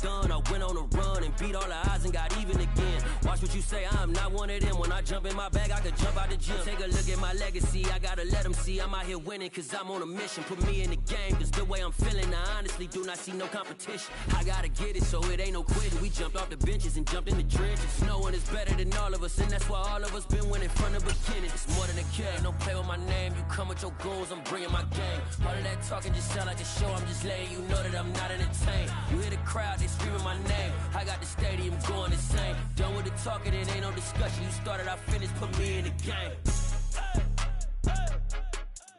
done, I went on a run and beat all the odds and got even again. Watch what you say, I'm not one of them. When I jump in my bag, I could jump out the gym. Take a look at my legacy, I gotta let them see I'm out here winning, cause I'm on a mission. Put me in the game, cause the way I'm feeling, I honestly do not see no competition. I gotta get it, so it ain't no quitting. We jumped off the benches and jumped in the trenches. No one is better than all of us, and that's why all of us been winning from the beginning. It's more than a game, don't play with my name. You come with your goons, I'm bringing my game. All of that talking just sound like a show, I'm just letting you know that I'm not entertained. You hear the crowd, they screaming my name. I got the stadium going insane. Done with the talking, it ain't no discussion. You started, I finished, put me in the game.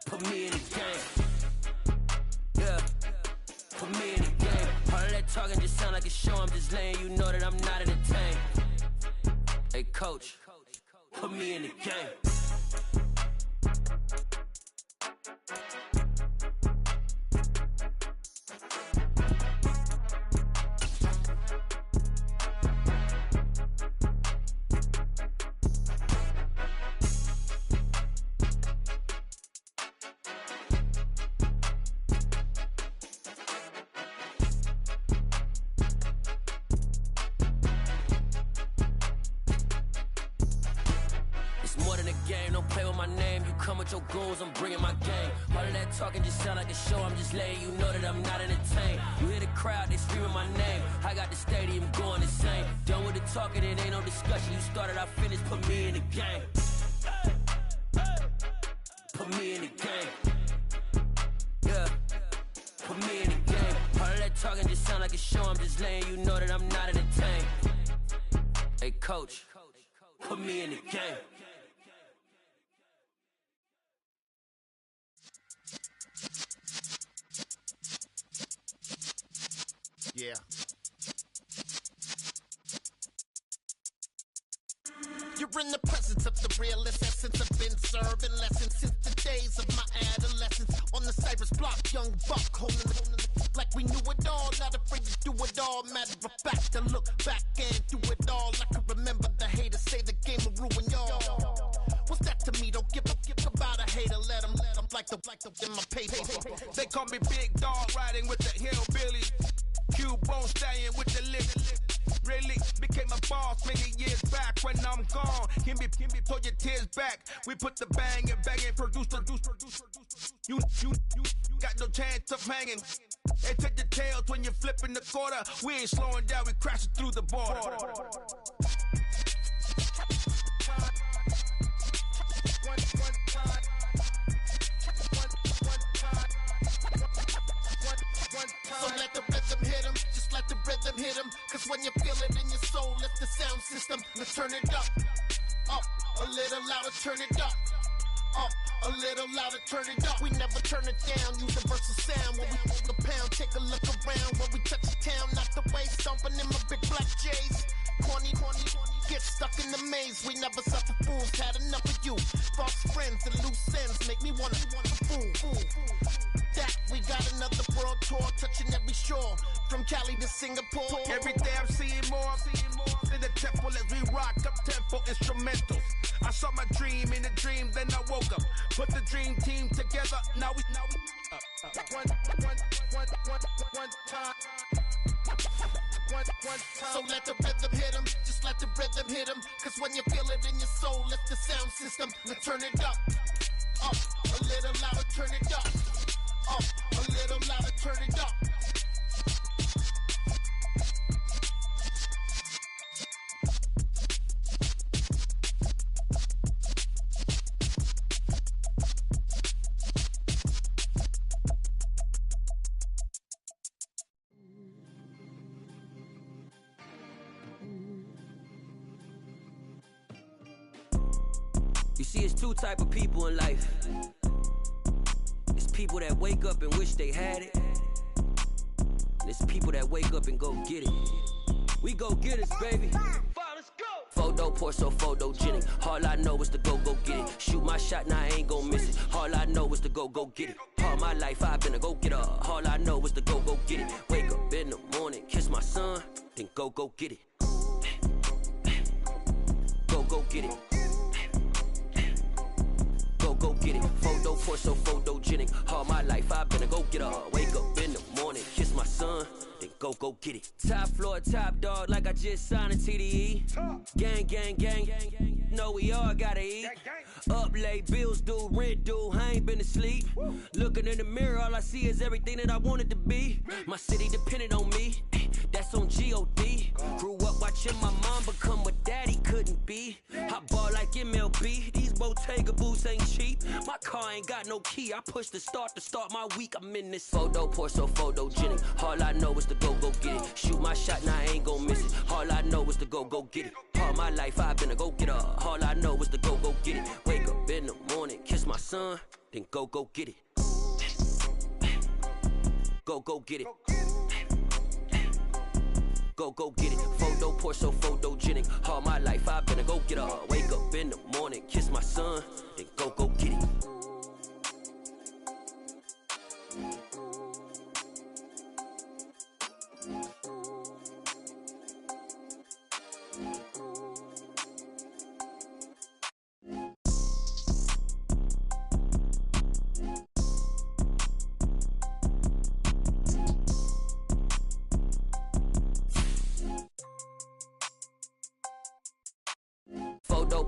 Put me in the game. Yeah, put me in the game. All of that talking just sound like a show, I'm just letting you know that I'm not entertained. Hey coach, put me in the game. Your goals, I'm bringing my game. All of that talking just sound like a show, I'm just letting you know that I'm not entertained. You hear the crowd, they screaming my name. I got the stadium going insane. Done with the talking, it ain't no discussion. You started, I finished, put me in the game. Put me in the game. Yeah, put me in the game. All of that talking just sound like a show, I'm just letting you know that I'm not entertained. Hey coach, put me in the game. Yeah. You're in the presence of the realest essence. I've been serving lessons since the days of my adolescence. On the Cypress block, young buck holding the like we knew it all, not afraid to do it all. Matter of fact, to look back and do it all. I can remember the haters say the game will ruin y'all. What's that to me? Don't give about a hater. Let them like the in my paper. They call me Big Dog, riding with the hillbillies. Q-Bone stallion with the lip. Really became a boss many years back. When I'm gone, give me pull your tears back. We put the bang and produce. You got no chance of hanging. They take the tails when you're flipping the quarter. We ain't slowing down, we crashing through the border. So let the rhythm hit him, just let the rhythm hit him. Cause when you feel it in your soul, lift the sound system. Let's turn it up, a little louder, turn it up. A little louder, turn it up. We never turn it down, universal sound. When we pull the pound, take a look around. When we touch the town, not the way, stomping in my big black J's. Corny, get stuck in the maze. We never suffer fools, had enough of you. False friends and loose ends make me wanna fool. That we got another world tour, touching every shore, from Cali to Singapore. Every day I'm seeing more in the temple as we rock up tempo instrumentals. I saw my dream in a dream, then I woke up. Put the dream team together, now we one time. So let the rhythm hit him, just let the rhythm hit him. Cause when you feel it in your soul, lift the sound system. Let's turn it up, a little louder, turn it up. A little louder, turn it up. You see, it's two type of people in life. It's people that wake up and wish they had it. And it's people that wake up and go get it. We go get it, baby. Let's go. Photo Porso, photogenic. All I know is to go get it. Shoot my shot, now I ain't gon' miss it. All I know is to go get it. All my life I've been a go-getter. All I know is to go get it. Wake up in the morning, kiss my son, then go get it. Go get it. Go get it. Photo Porso, photogenic. All my life I've been a go-getter. Wake up in the morning, kiss my son, then go get it. Top floor, top dog, like I just signed a TDE. Gang. Know we all gotta eat. Up late, bills due, rent due, I ain't been asleep. Looking in the mirror, all I see is everything that I wanted to be. My city depended on me, that's on G.O.D. Grew up watching my mom become what daddy couldn't be. I ball like MLB, these Bottega boots ain't cheap. My car ain't got no key, I push the start to start my week. I'm in this photo, pour so photogenic. All I know is to go get it. Shoot my shot, now I ain't gon' miss it. All I know is to go get it. All my life I've been a go-getter. All I know is to go get it. Wake up in the morning, kiss my son, then go get it. Go get it. Go get it. Photo, pour so photogenic. All my life I've been a go-getter. Wake up in the morning, kiss my son, then go get it.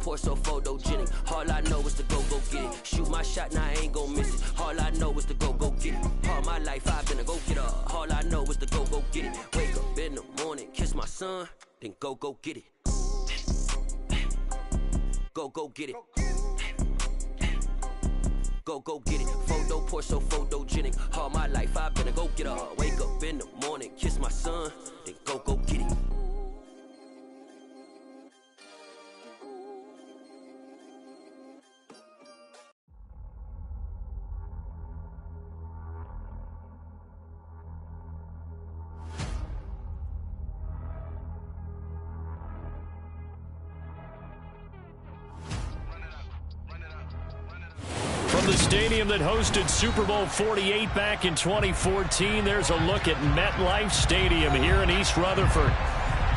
Pour so photogenic. All I know is to go get it. Shoot my shot, now I ain't gon' miss it. All I know is to go get it. All my life I've been a go-getter. All I know is to go get it. Wake up in the morning, kiss my son, then go get it. Go get it. Go get it. Photo, pour so photogenic. All my life I've been a go-getter. Wake up in the morning, kiss my son, then go get it. The stadium that hosted Super Bowl 48 back in 2014. There's a look at MetLife Stadium here in East Rutherford.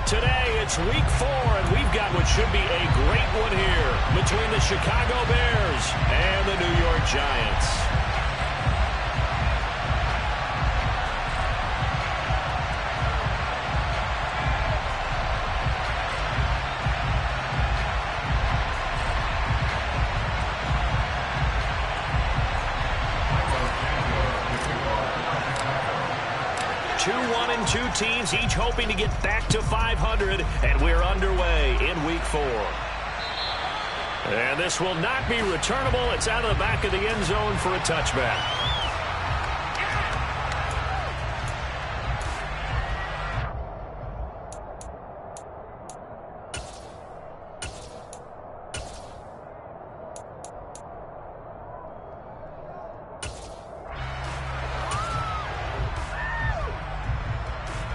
Today, it's week 4, and we've got what should be a great one here between the Chicago Bears and the New York Giants. Two teams each hoping to get back to 500, and we're underway in week 4. And this will not be returnable. It's out of the back of the end zone for a touchback.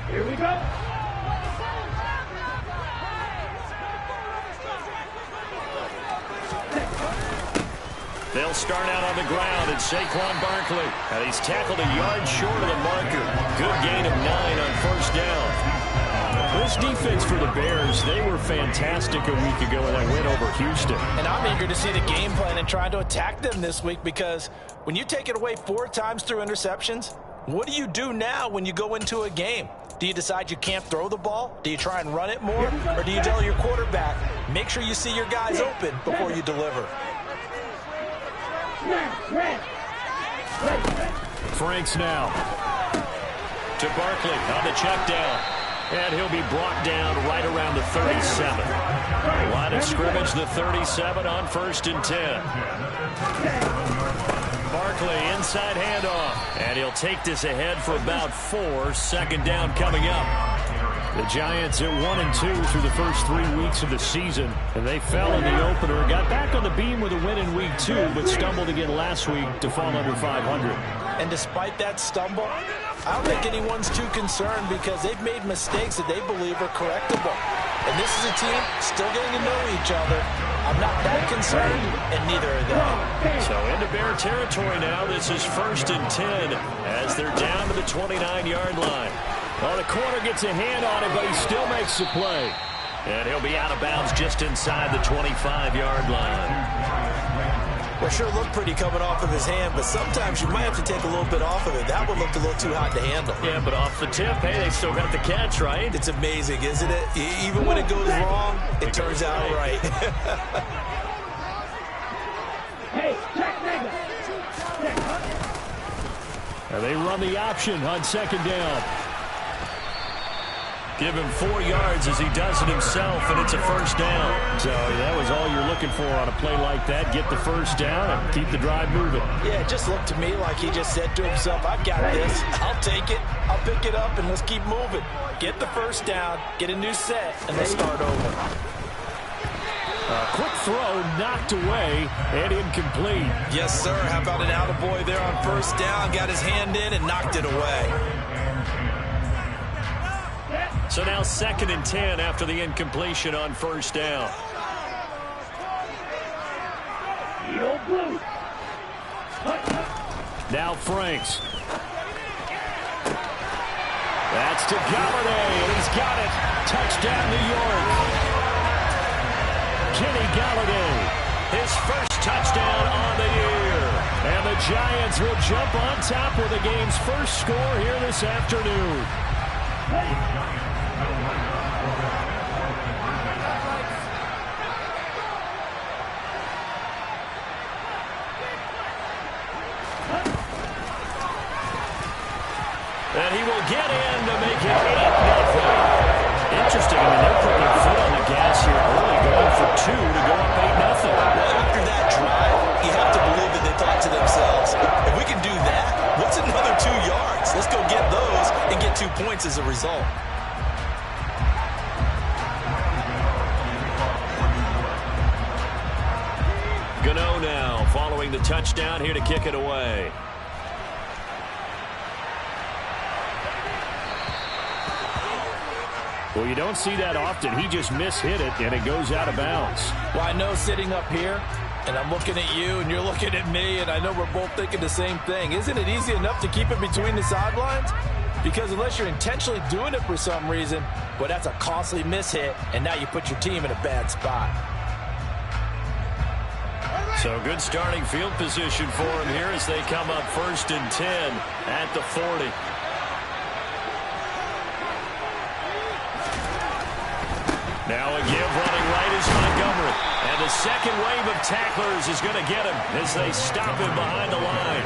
Here we go. They'll start out on the ground, and Saquon Barkley. And he's tackled a yard short of the marker. Good gain of 9 on first down. This defense for the Bears, they were fantastic a week ago in that win over Houston. And I'm eager to see the game plan and trying to attack them this week, because when you take it away 4 times through interceptions, what do you do now when you go into a game? Do you decide you can't throw the ball? Do you try and run it more? Or do you tell your quarterback, make sure you see your guys open before you deliver? Franks now to Barkley on the check down. And he'll be brought down right around the 37. Line of scrimmage, the 37 on 1st and 10. Barkley inside handoff, and he'll take this ahead for about 4. Second down coming up. The Giants at 1-2 through the first 3 weeks of the season, and they fell in the opener. Got back on the beam with a win in week 2, but stumbled again last week to fall under 500. And despite that stumble, I don't think anyone's too concerned, because they've made mistakes that they believe are correctable. And this is a team still getting to know each other. I'm not that concerned, and neither are they. So into Bear territory now. This is 1st and 10 as they're down to the 29-yard line. Well, the corner gets a hand on it, but he still makes the play. And he'll be out of bounds just inside the 25-yard line. Well, sure looked pretty coming off of his hand, but sometimes you might have to take a little bit off of it. That one looked a little too hot to handle. Yeah, but off the tip, hey, they still got the catch, right? It's amazing, isn't it? Even when it goes wrong, it turns out right. Hey, check nigga. And they run the option on second down. Give him 4 yards as he does it himself, and it's a first down. So that was all you're looking for on a play like that. Get the first down and keep the drive moving. Yeah, it just looked to me like he just said to himself, I've got this. I'll take it. I'll pick it up, and let's keep moving. Get the first down, get a new set, and let's start over. Quick throw knocked away and incomplete. Yes, sir. How about an attaboy there on first down? Got his hand in and knocked it away. So now 2nd and 10 after the incompletion on first down. Now Franks. That's to Galladay, and he's got it. Touchdown, New York. Kenny Galladay, his first touchdown on the year. And the Giants will jump on top with the game's first score here this afternoon. And he will get in to make it 8-0. Interesting. I mean, they're putting their foot on the gas here early, going for 2 to go up 8-0. Well, after that drive, you have to believe that they thought to themselves, if we can do that, what's another 2 yards? Let's go get those and get 2 points as a result. Gano now following the touchdown here to kick it away. Well, you don't see that often. He just mishit it, and it goes out of bounds. Well, I know sitting up here, and I'm looking at you, and you're looking at me, and I know we're both thinking the same thing. Isn't it easy enough to keep it between the sidelines? Because unless you're intentionally doing it for some reason, well, that's a costly mishit, and now you put your team in a bad spot. So good starting field position for him here as they come up 1st and 10 at the 40. Now a give running right is Montgomery. And the second wave of tacklers is going to get him as they stop him behind the line.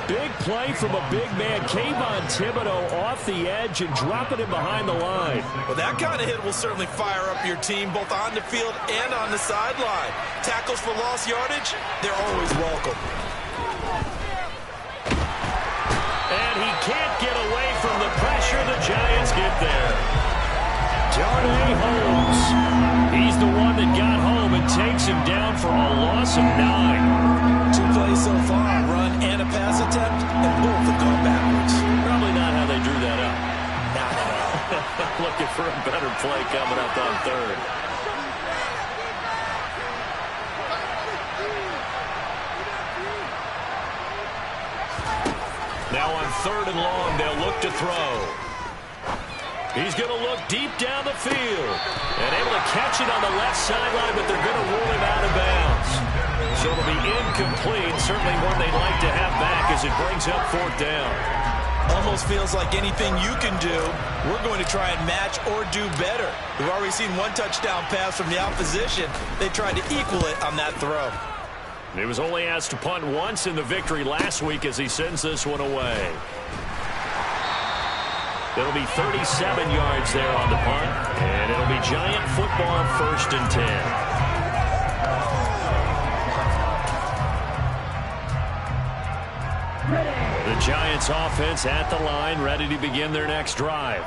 Big play from a big man. Kayvon Thibodeau off the edge and dropping him behind the line. Well, that kind of hit will certainly fire up your team both on the field and on the sideline. Tackles for lost yardage, they're always welcome. And he can't get away from the pressure. The Giants get there. Darnay Holmes. He's the one that got home and takes him down for a loss of 9. 2 plays so far, run and a pass attempt, and both have gone backwards. Probably not how they drew that up. Not at all. Looking for a better play coming up on 3rd. Now on 3rd and long, they'll look to throw. He's going to look deep down the field and able to catch it on the left sideline, but they're going to rule him out of bounds. So it'll be incomplete, certainly one they'd like to have back as it brings up 4th down. Almost feels like anything you can do, we're going to try and match or do better. We've already seen 1 touchdown pass from the opposition. They tried to equal it on that throw. He was only asked to punt once in the victory last week as he sends this one away. It'll be 37 yards there on the punt, and it'll be Giant football 1st and 10. The Giants offense at the line, ready to begin their next drive.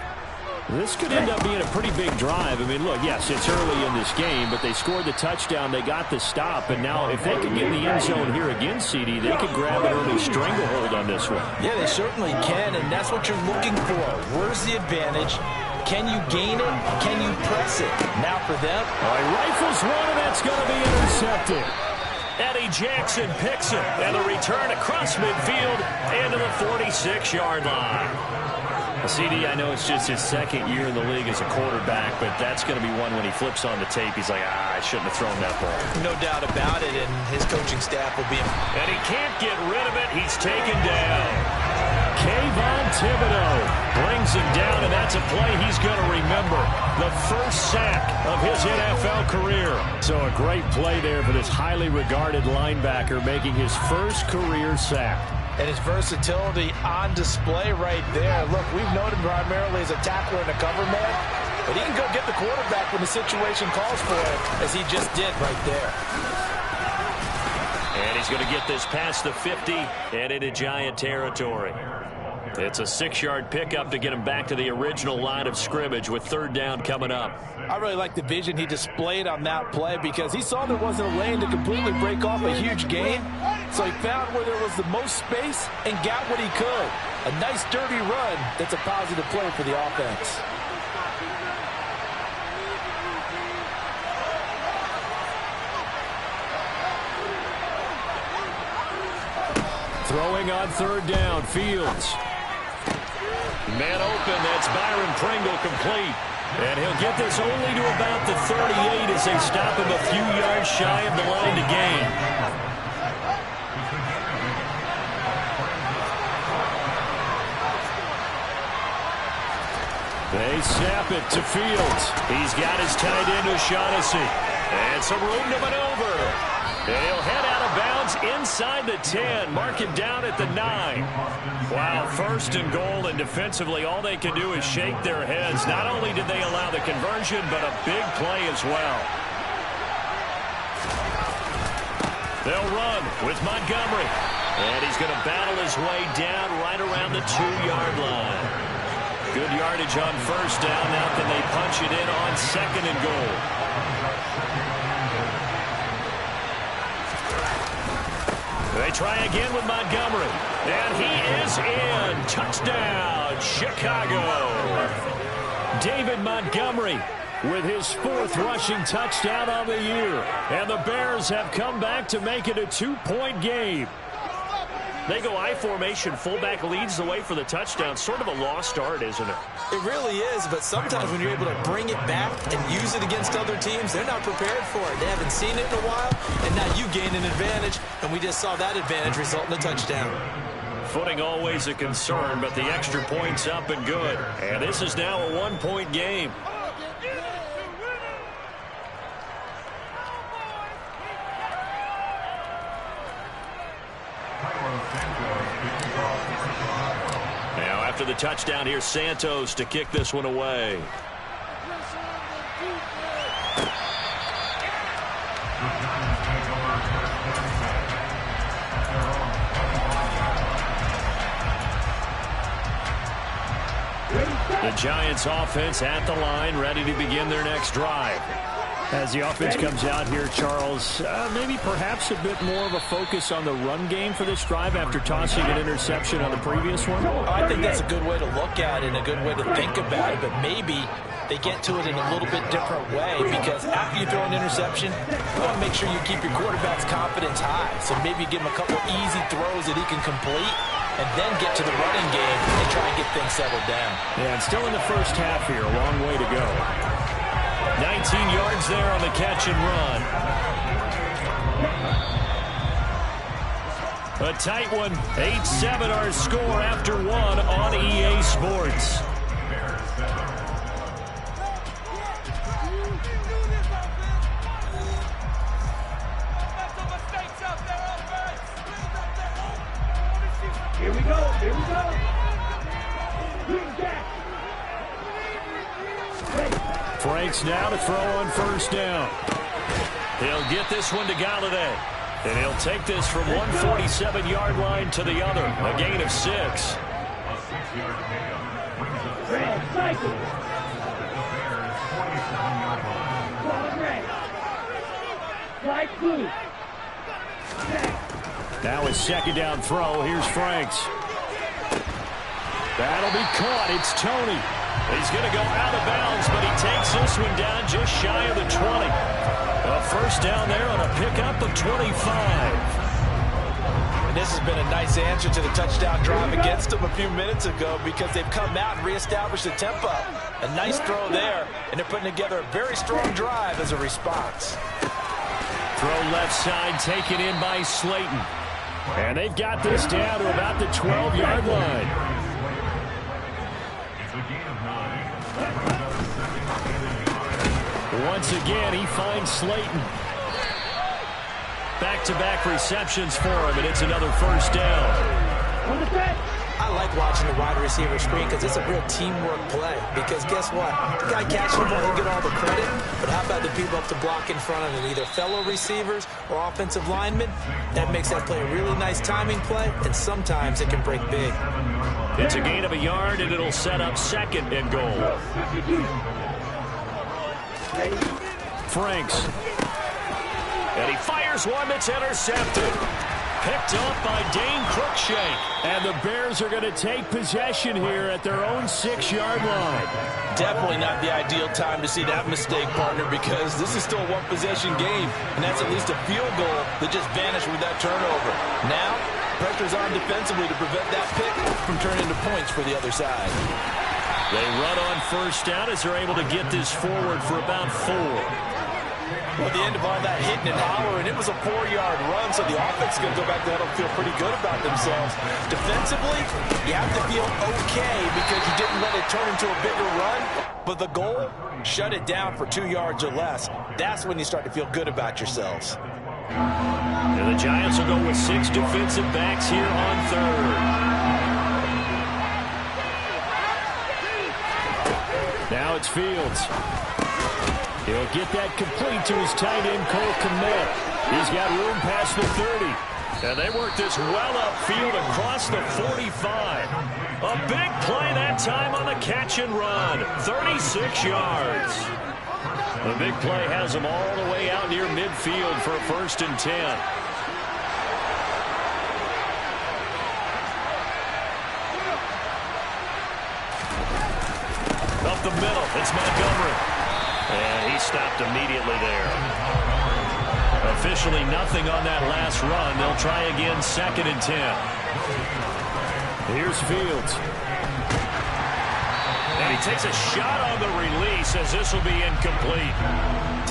This could end up being a pretty big drive. I mean, look, yes, it's early in this game, but they scored the touchdown, they got the stop, and now if they could get in the end zone here again, CD, they could grab an early stranglehold on this one. Yeah, they certainly can, and that's what you're looking for. Where's the advantage? Can you gain it? Can you press it? Now for them. All right, rifles one, and that's going to be intercepted. Eddie Jackson picks it, and the return across midfield into the 46-yard line. CD, I know it's just his second year in the league as a quarterback, but that's going to be one when he flips on the tape, he's like, I shouldn't have thrown that ball. No doubt about it, and his coaching staff will be... And he can't get rid of it. He's taken down. Kayvon Thibodeau brings him down, and that's a play he's going to remember. The first sack of his NFL career. So a great play there for this highly regarded linebacker, making his first career sack. And his versatility on display right there. Look, we've known him primarily as a tackler and a cover man, but he can go get the quarterback when the situation calls for it, as he just did right there. And he's going to get this past the 50 and into Giant territory. It's a 6-yard pickup to get him back to the original line of scrimmage with third down coming up. I really like the vision he displayed on that play because he saw there wasn't a lane to completely break off a huge gain. So he found where there was the most space and got what he could. A nice dirty run that's a positive play for the offense. Throwing on third down, Fields. Man open, that's Byron Pringle complete. And he'll get this only to about the 38 as they stop him a few yards shy of the line to gain. They snap it to Fields. He's got his tight end O'Shaughnessy. And some room to maneuver. And he'll head out of bounds inside the 10. Mark him down at the 9. Wow, first and goal, and defensively all they can do is shake their heads. Not only did they allow the conversion, but a big play as well. They'll run with Montgomery. And he's going to battle his way down right around the 2-yard line. Good yardage on first down. Now can they punch it in on second and goal? They try again with Montgomery. And he is in. Touchdown, Chicago. David Montgomery with his 4th rushing touchdown on the year. And the Bears have come back to make it a 2-point game. They go I formation, fullback leads the way for the touchdown. Sort of a lost art, isn't it? It really is, but sometimes when you're able to bring it back and use it against other teams, they're not prepared for it. They haven't seen it in a while, and now you gain an advantage, and we just saw that advantage result in a touchdown. Footing always a concern, but the extra point's up and good. And this is now a 1-point game. Now after the touchdown, here's Santos to kick this one away. The Giants offense at the line, ready to begin their next drive. As the offense comes out here, Charles, maybe perhaps a bit more of a focus on the run game for this drive after tossing an interception on the previous one? I think that's a good way to look at it and a good way to think about it, but maybe they get to it in a little bit different way because after you throw an interception, you want to make sure you keep your quarterback's confidence high. So maybe give him a couple easy throws that he can complete and then get to the running game and try and get things settled down. Yeah, and still in the first half here, a long way to go. 19 yards there on the catch and run. A tight one. 8-7 our score after one on EA Sports. Here we go. Here we go. Franks now to throw on first down. He'll get this one to Galladay. And he'll take this from 147-yard line to the other. A gain of 6. Now his second down throw. Here's Franks. That'll be caught. It's Tony. He's going to go out of bounds, but he takes this one down just shy of the 20. A first down there on a pickup of 25. And this has been a nice answer to the touchdown drive against them a few minutes ago because they've come out and reestablished the tempo. A nice throw there, and they're putting together a very strong drive as a response. Throw left side, taken in by Slayton. And they've got this down to about the 12-yard line. Once again, he finds Slayton. Back-to-back receptions for him, and it's another first down. I like watching the wide receiver screen because it's a real teamwork play. Because guess what? The guy catching the ball, he'll get all the credit. But how about the people up to block in front of him? Either fellow receivers or offensive linemen. That makes that play a really nice timing play, and sometimes it can break big. It's a gain of a yard, and it'll set up second and goal. Franks. And he fires one that's intercepted. Picked up by Dane Cruikshank. And the Bears are going to take possession here at their own 6-yard line. Definitely not the ideal time to see that mistake, partner, because this is still a one-possession game, and that's at least a field goal that just vanished with that turnover. Now, pressure's on defensively to prevent that pick from turning into points for the other side. They run on first down as they're able to get this forward for about 4. Well, at the end of all that hitting and hollering, it was a 4-yard run, so the offense is going to go back there and feel pretty good about themselves. Defensively, you have to feel okay because you didn't let it turn into a bigger run, but the goal, shut it down for 2 yards or less. That's when you start to feel good about yourselves. And the Giants will go with 6 defensive backs here on third. Now it's Fields. He'll get that complete to his tight end, Cole Kmet. He's got room past the 30. And they work this well upfield across the 45. A big play that time on the catch and run. 36 yards. The big play has them all the way out near midfield for a 1st and 10. Up the middle, it's Montgomery. And he stopped immediately there. Officially nothing on that last run. They'll try again 2nd and 10. Here's Fields. And he takes a shot on the release as this will be incomplete.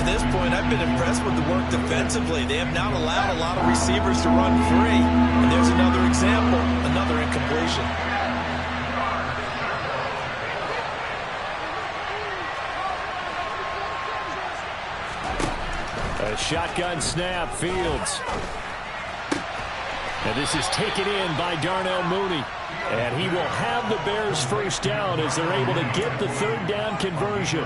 To this point, I've been impressed with the work defensively. They have not allowed a lot of receivers to run free. And there's another example, another incompletion. A shotgun snap, Fields. And this is taken in by Darnell Mooney. And he will have the Bears first down as they're able to get the 3rd down conversion.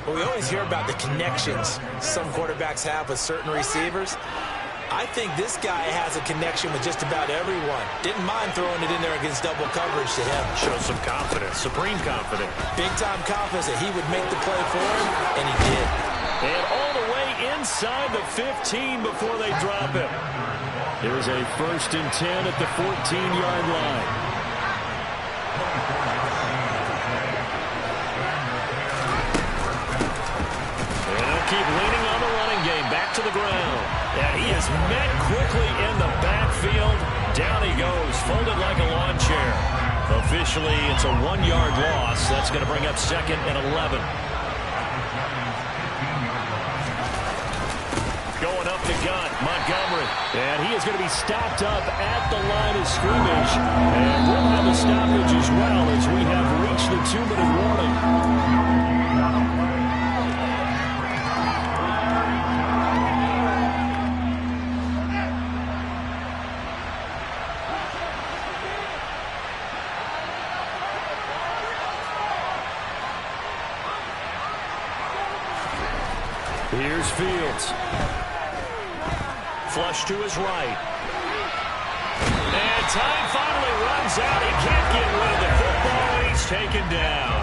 Well, we always hear about the connections some quarterbacks have with certain receivers. I think this guy has a connection with just about everyone. Didn't mind throwing it in there against double coverage to him. Shows some confidence, supreme confidence. Big-time confidence that he would make the play for him, and he did. And all the way inside the 15 before they drop him. There's a 1st and 10 at the 14-yard line. And they'll keep leaning on the running game. Back to the ground. And he is met quickly in the backfield. Down he goes, folded like a lawn chair. Officially, it's a 1-yard loss. That's going to bring up 2nd and 11. Going up the gut, Montgomery. And he is going to be stopped up at the line of scrimmage. And we'll have a stoppage as well as we have reached the 2-minute warning. Here's Fields. Flush to his right. And time finally runs out. He can't get rid of the football, and he's taken down.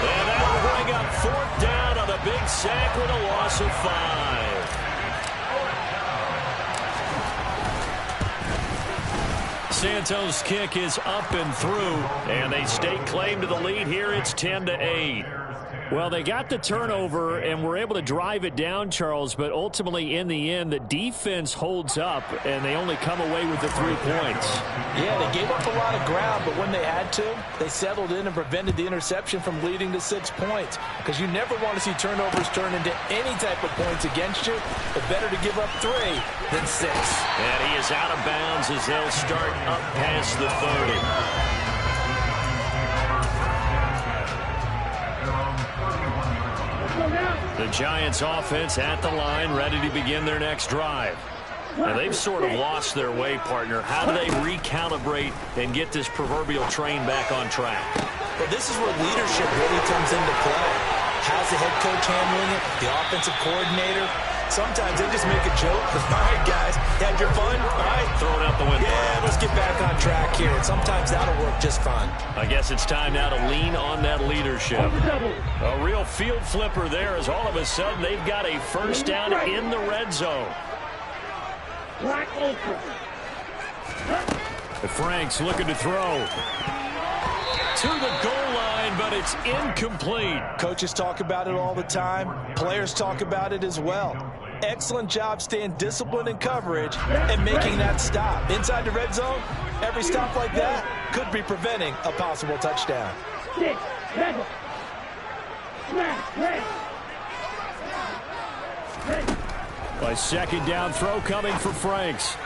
And that will bring up 4th down on a big sack with a loss of 5. Santos' kick is up and through, and they stake claim to the lead here. It's 10-8. Well, they got the turnover and were able to drive it down, Charles, but ultimately in the end, the defense holds up, and they only come away with the 3 points. Yeah, they gave up a lot of ground, but when they had to, they settled in and prevented the interception from leading to 6 points. Because you never want to see turnovers turn into any type of points against you, but better to give up 3 than 6. And he is out of bounds as they'll start up past the 30. The Giants offense at the line, ready to begin their next drive. Now, they've sort of lost their way, partner. How do they recalibrate and get this proverbial train back on track? Well, this is where leadership really comes into play. How's the head coach handling it? The offensive coordinator? Sometimes they just make a joke. All right, guys, had your fun? All right. Throw it out the window. Yeah, let's get back on track here. And sometimes that'll work just fine. I guess it's time now to lean on that leadership. A real field flipper there as all of a sudden they've got a first down in the red zone. Frank's looking to throw. To the goal line, but it's incomplete. Coaches talk about it all the time. Players talk about it as well. Excellent job staying disciplined in coverage and making that stop. Inside the red zone, every stop like that could be preventing a possible touchdown. A second down throw coming for Franks.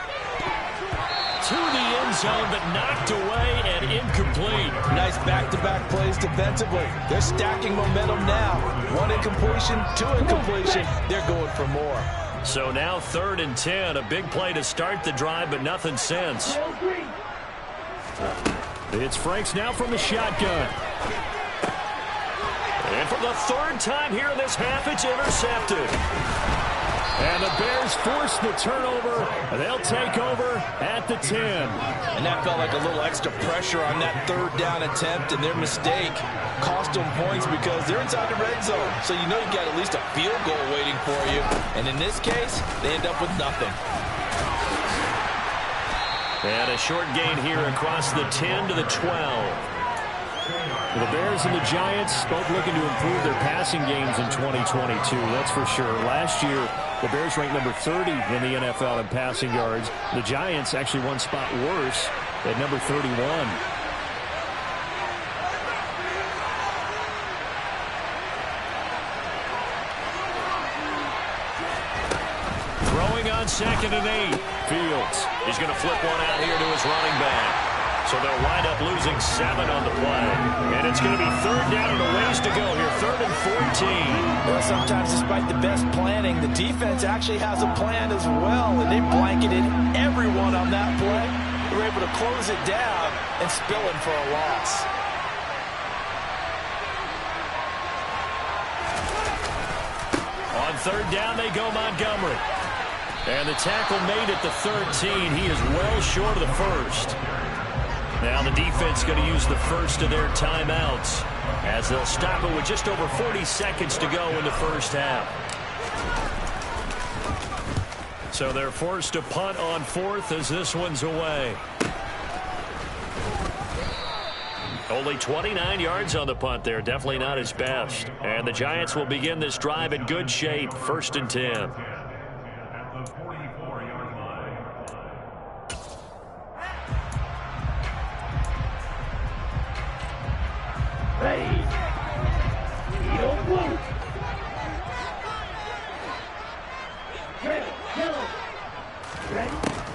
To the end zone, but knocked away and incomplete. Nice back-to-back plays defensively. They're stacking momentum now. 1 incompletion, 2 incompletion. They're going for more. So now 3rd and 10. A big play to start the drive, but nothing since. It's Franks now from the shotgun. And for the 3rd time here in this half, it's intercepted. And the Bears force the turnover. They'll take over at the 10. And that felt like a little extra pressure on that 3rd down attempt, and their mistake cost them points because they're inside the red zone. So you know you've got at least a field goal waiting for you. And in this case, they end up with nothing. And a short gain here across the 10 to the 12. The Bears and the Giants both looking to improve their passing games in 2022, that's for sure. Last year, the Bears ranked number 30 in the NFL in passing yards. The Giants actually one spot worse at number 31. Throwing on 2nd and 8. Fields. He's going to flip one out here to his running back. So they'll wind up losing 7 on the play. And it's going to be 3rd down and a ways to go here. 3rd and 14. Well, sometimes despite the best planning, the defense actually has a plan as well. And they blanketed everyone on that play. They were able to close it down and spill it for a loss. On 3rd down, they go Montgomery. And the tackle made at the 13. He is well short of the 1st. Now the defense going to use the first of their timeouts as they'll stop it with just over 40 seconds to go in the first half. So they're forced to punt on 4th as this one's away. Only 29 yards on the punt there. Definitely not his best. And the Giants will begin this drive in good shape. 1st and 10.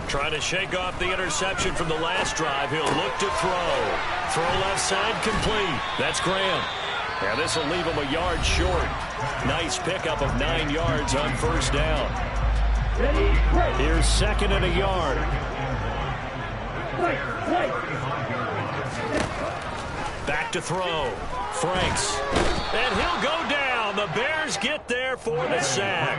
Trying to shake off the interception from the last drive. He'll look to throw. Throw left side complete. That's Graham. And this will leave him a yard short. Nice pickup of 9 yards on 1st down. Here's 2nd and a yard. Back to throw. Franks. And he'll go down. The Bears get there for the sack.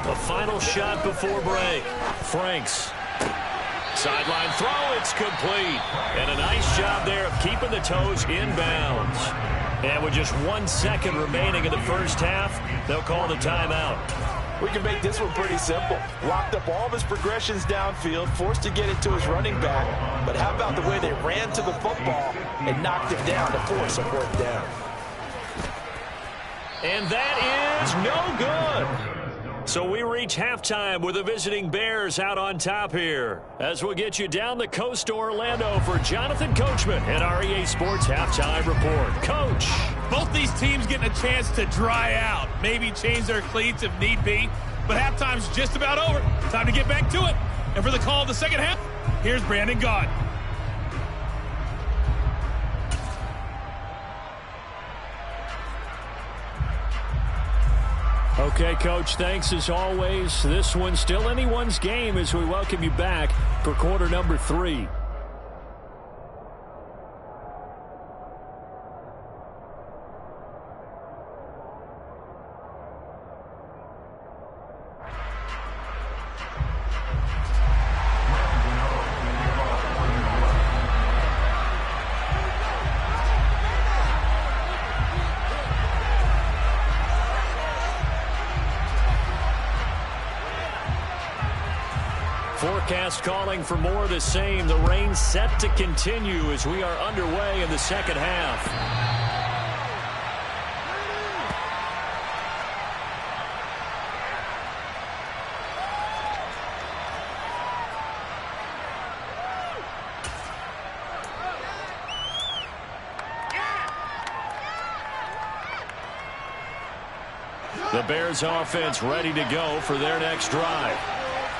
A final shot before break. Franks. Sideline throw. It's complete. And a nice job there of keeping the toes inbounds. And with just 1 second remaining in the first half, they'll call the timeout. We can make this one pretty simple. Locked up all of his progressions downfield, forced to get it to his running back. But how about the way they ran to the football and knocked it down to force a fourth down? And that is no good. So we reach halftime with the visiting Bears out on top here. As we'll get you down the coast to Orlando for Jonathan Coachman and our EA Sports Halftime Report. Coach. Both these teams getting a chance to dry out, maybe change their cleats if need be. But halftime's just about over. Time to get back to it. And for the call of the second half, here's Brandon Gaudin. Okay, Coach, thanks as always. This one's still anyone's game as we welcome you back for quarter number 3. Forecast calling for more of the same. The rain set to continue as we are underway in the second half. The Bears offense ready to go for their next drive.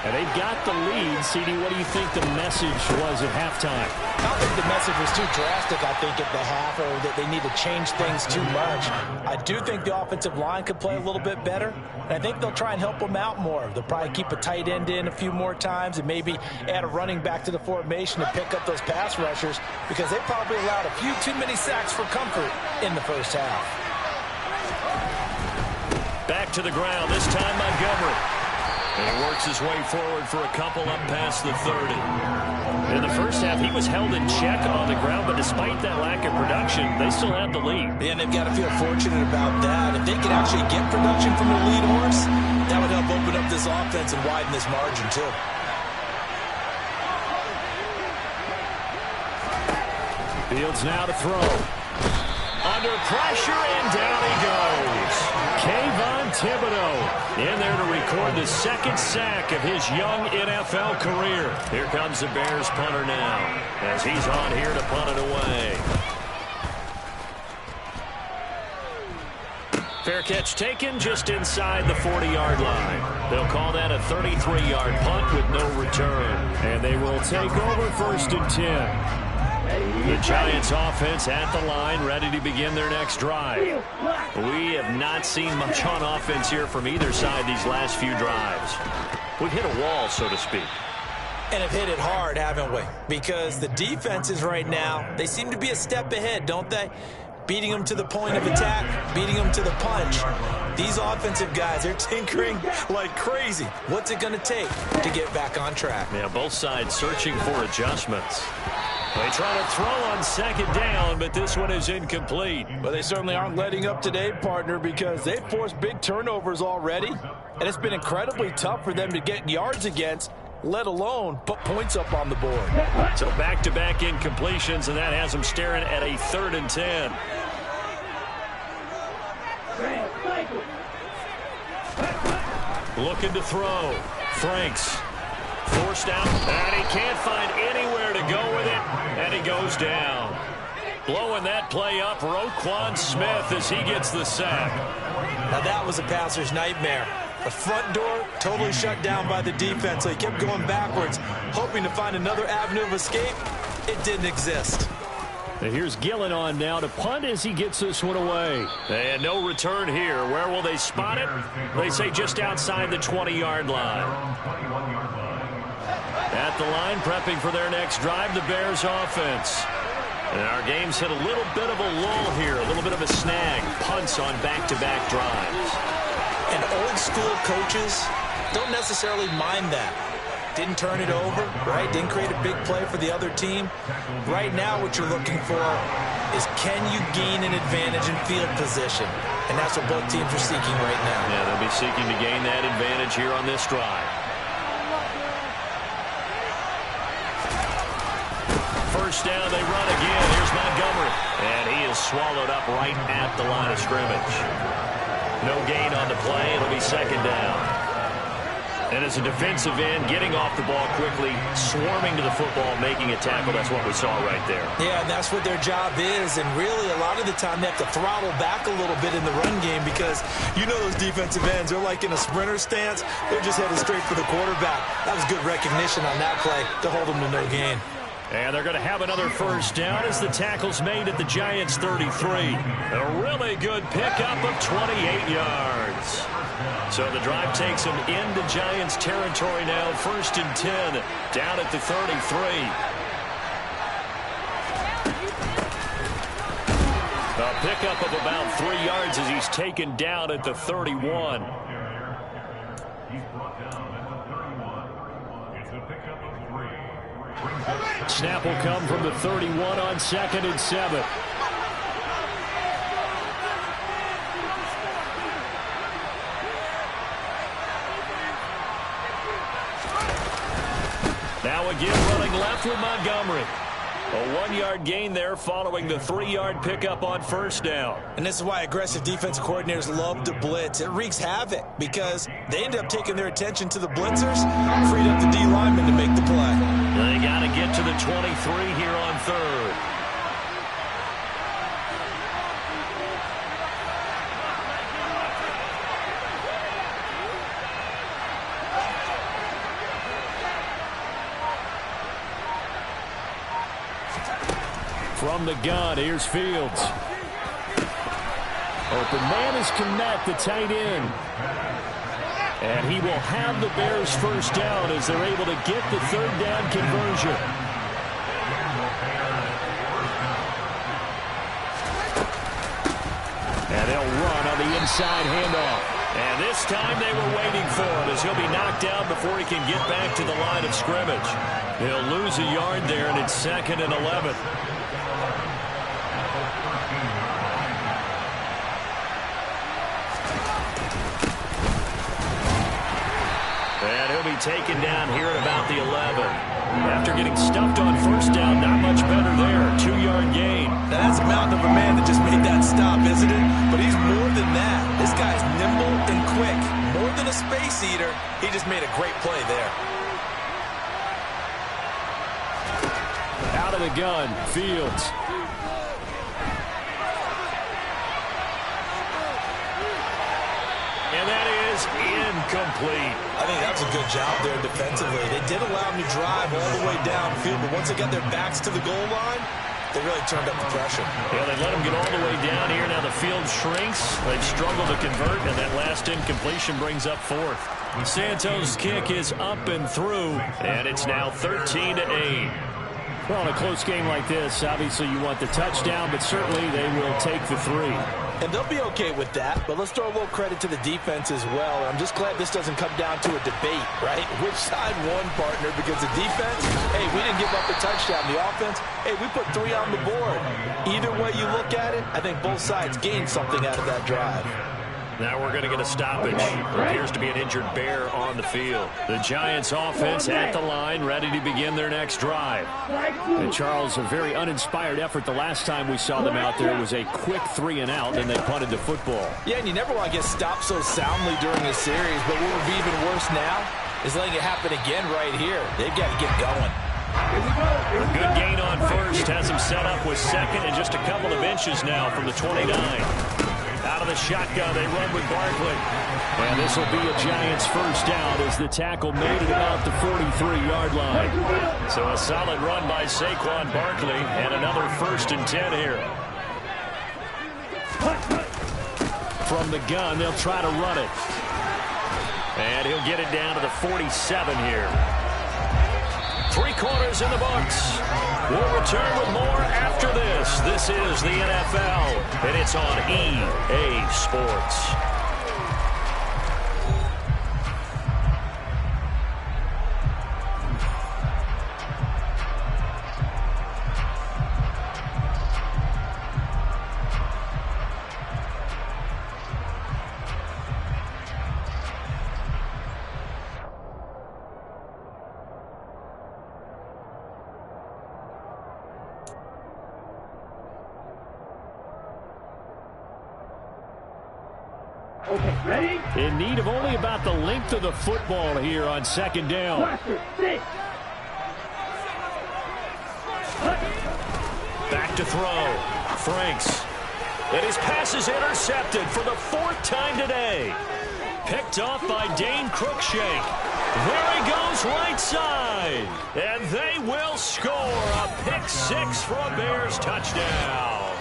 And they've got the lead. CD, what do you think the message was at halftime? I don't think the message was too drastic, I think, at the half, or that they need to change things too much. I do think the offensive line could play a little bit better, and I think they'll try and help them out more. They'll probably keep a tight end in a few more times and maybe add a running back to the formation to pick up those pass rushers, because they probably allowed a few too many sacks for comfort in the first half. Back to the ground, this time Montgomery. And he works his way forward for a couple up past the 30. In the first half, he was held in check on the ground, but despite that lack of production, they still have the lead. Yeah, and they've got to feel fortunate about that. If they can actually get production from their lead horse, that would help open up this offense and widen this margin, too. Fields now to throw. Under pressure, and down he goes. Kayvon Thibodeau in there to record the second sack of his young NFL career. Here comes the Bears punter now as he's on here to punt it away. Fair catch taken just inside the 40-yard line. They'll call that a 33-yard punt with no return. And they will take over 1st and 10. The Giants offense at the line, ready to begin their next drive. We have not seen much on offense here from either side these last few drives. We've hit a wall, so to speak. And have hit it hard, haven't we? Because the defenses right now, they seem to be a step ahead, don't they? Beating them to the point of attack, beating them to the punch. These offensive guys, they're tinkering like crazy. What's it going to take to get back on track? Yeah, both sides searching for adjustments. They try to throw on second down, but this one is incomplete. Well, they certainly aren't letting up today, partner, because they've forced big turnovers already, and it's been incredibly tough for them to get yards against, let alone put points up on the board. So back-to-back incompletions, and that has them staring at a 3rd and 10. Looking to throw. Franks. Forced out, and he can't find anywhere to go with it, and he goes down. Blowing that play up, Roquan Smith as he gets the sack. Now that was a passer's nightmare. The front door totally shut down by the defense, so he kept going backwards, hoping to find another avenue of escape. It didn't exist. And here's Gillen on now to punt as he gets this one away. And no return here. Where will they spot it? They say just outside the 20-yard line. At the line, prepping for their next drive, the Bears offense. And our game's hit a little bit of a lull here, a little bit of a snag. Punts on back-to-back drives. And old-school coaches don't necessarily mind that. Didn't turn it over, right? Didn't create a big play for the other team. Right now what you're looking for is, can you gain an advantage in field position? And that's what both teams are seeking right now. Yeah, they'll be seeking to gain that advantage here on this drive. First down, they run again. Here's Montgomery. And he is swallowed up right at the line of scrimmage. No gain on the play. It'll be second down. And as a defensive end, getting off the ball quickly, swarming to the football, making a tackle, that's what we saw right there. Yeah, and that's what their job is. And really, a lot of the time, they have to throttle back a little bit in the run game because you know those defensive ends, they're like in a sprinter stance. They're just headed straight for the quarterback. That was good recognition on that play to hold them to no gain. And they're going to have another first down as the tackle's made at the Giants' 33. A really good pickup of 28 yards. So the drive takes them into Giants territory now. 1st and 10 down at the 33. A pickup of about 3 yards as he's taken down at the 31. Snap will come from the 31 on 2nd and 7. Now again running left with Montgomery. A 1-yard gain there following the 3-yard pickup on first down. And this is why aggressive defense coordinators love to blitz. It wreaks havoc because they end up taking their attention to the blitzers, freed up the D lineman to make the play. They got to get to the 23 here on 3rd. From the gun, here's Fields. Open man is Kmet, the tight end. And he will have the Bears first down as they're able to get the 3rd down conversion. And they'll run on the inside handoff. And this time they were waiting for him as he'll be knocked down before he can get back to the line of scrimmage. He'll lose a yard there, and it's 2nd and 11. And he'll be taken down here at about the 11. After getting stuffed on first down, not much better there. 2-yard gain. Now that's a mountain of a man that just made that stop, isn't it? But he's more than that. This guy's nimble and quick. More than a space eater, he just made a great play there. Out of the gun, Fields. And that is incomplete. I think that's a good job there defensively. They did allow him to drive all the way downfield, but once they got their backs to the goal line, they really turned up the pressure. Yeah, they let him get all the way down here. Now the field shrinks. They've struggled to convert, and that last incompletion brings up 4th. Santos' kick is up and through, and it's now 13-8. Well, in a close game like this, obviously you want the touchdown, but certainly they will take the 3. And they'll be okay with that, but let's throw a little credit to the defense as well. I'm just glad this doesn't come down to a debate, right? Which side won, partner? Because the defense, hey, we didn't give up a touchdown. The offense, hey, we put 3 on the board. Either way you look at it, I think both sides gained something out of that drive. Now we're going to get a stoppage. There appears to be an injured Bear on the field. The Giants offense at the line, ready to begin their next drive. And Charles, a very uninspired effort. The last time we saw them out there was a quick 3-and-out, and they punted the football. Yeah, and you never want to get stopped so soundly during a series, but what would be even worse now is letting it happen again right here. They've got to get going. A good gain on first has him set up with 2nd and just a couple of inches now from the 29. Out of the shotgun, they run with Barkley. And this will be a Giants first down as the tackle made it about the 43-yard line. So a solid run by Saquon Barkley and another 1st and 10 here. From the gun, they'll try to run it. And he'll get it down to the 47 here. 3 quarters in the books. We'll return with more after this. This is the NFL, and it's on EA Sports. Okay, ready? In need of only about the length of the football here on second down. Back to throw. Franks. And his pass is intercepted for the 4th time today. Picked off by Dane Cruikshank. There he goes right side. And they will score a pick 6 for a Bears touchdown.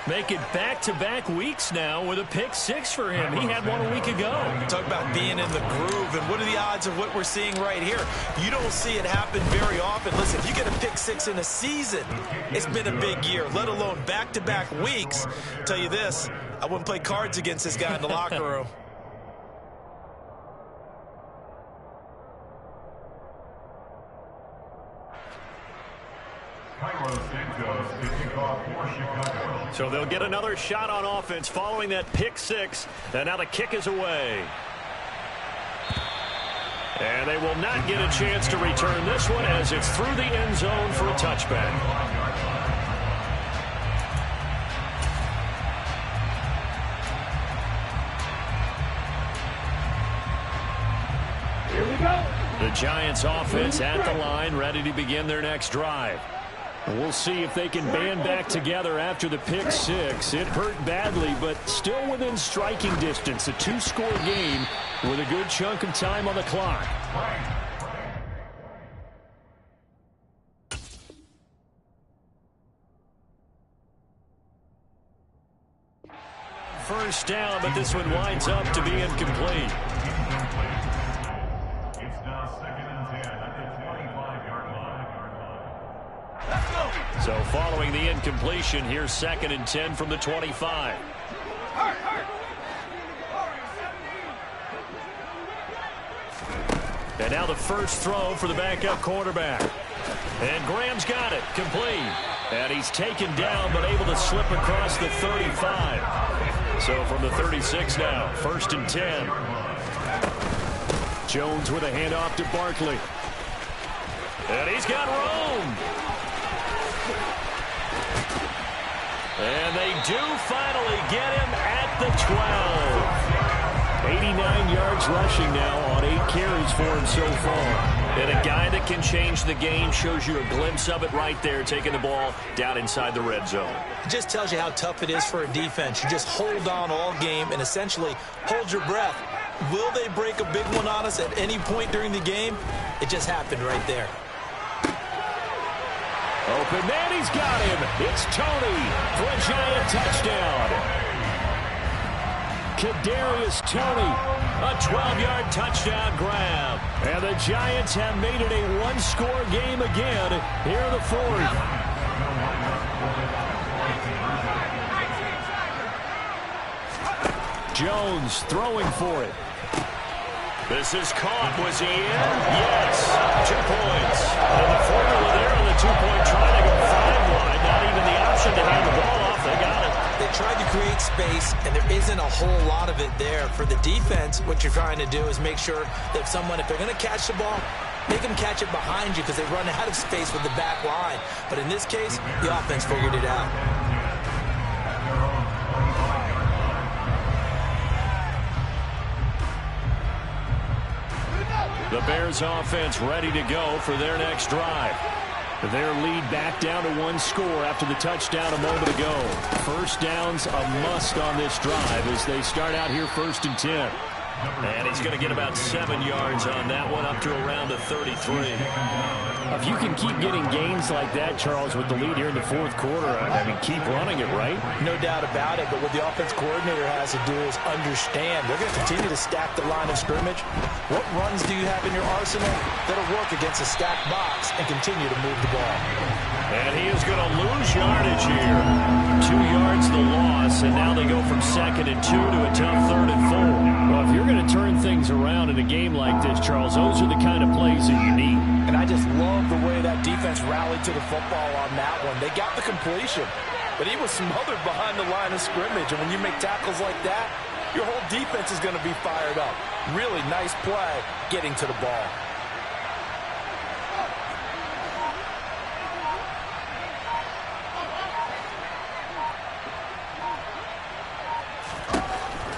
Make it back-to-back weeks now with a pick 6 for him. He had one a week ago. Talk about being in the groove, and what are the odds of what we're seeing right here? You don't see it happen very often. Listen, if you get a pick 6 in a season, it's been a big year, let alone back-to-back weeks. I'll tell you this, I wouldn't play cards against this guy in the locker room. So they'll get another shot on offense following that pick 6. And now the kick is away. And they will not get a chance to return this one as it's through the end zone for a touchback. Here we go. The Giants offense at the line, ready to begin their next drive. We'll see if they can band back together after the pick 6. It hurt badly, but still within striking distance. A 2-score game with a good chunk of time on the clock. First down, but this one winds up to be incomplete. So following the incompletion, here's 2nd and 10 from the 25. And now the first throw for the backup quarterback. And Graham's got it, complete. And he's taken down, but able to slip across the 35. So from the 36 now, 1st and 10. Jones with a handoff to Barkley. And he's got room. And they do finally get him at the 12. 89 yards rushing now on 8 carries for him so far. And a guy that can change the game, shows you a glimpse of it right there, taking the ball down inside the red zone. It just tells you how tough it is for a defense. You just hold on all game and essentially hold your breath. Will they break a big one on us at any point during the game? It just happened right there. Open man, he's got him. It's Tony for a Giant touchdown. Kadarius Toney, a 12-yard touchdown grab. And the Giants have made it a 1-score game again here in the 4th. Jones throwing for it. This is caught. Was he in? Yes. 2 points. And the formula there on the 2-point try to go 5 wide. Not even the option to hand the ball off. They got it. They tried to create space, and there isn't a whole lot of it there. For the defense, what you're trying to do is make sure that if they're going to catch the ball, make them catch it behind you because they run out of space with the back line. But in this case, the offense figured it out. The Bears offense ready to go for their next drive. Their lead back down to 1 score after the touchdown a moment ago. First down's a must on this drive as they start out here 1st and 10. And he's going to get about 7 yards on that one, up to around the 33. If you can keep getting gains like that, Charles, with the lead here in the 4th quarter, I mean, keep running it, right? No doubt about it, but what the offense coordinator has to do is understand. They're going to continue to stack the line of scrimmage. What runs do you have in your arsenal that'll work against a stacked box and continue to move the ball? And he is going to lose yardage here. 2 yards the loss, and now they go from 2nd and 2 to a tough 3rd and 4. Well, if you're going to turn things around in a game like this, Charles, those are the kind of plays that you need. And I just love the way that defense rallied to the football on that one. They got the completion, but he was smothered behind the line of scrimmage. And when you make tackles like that, your whole defense is going to be fired up. Really nice play getting to the ball.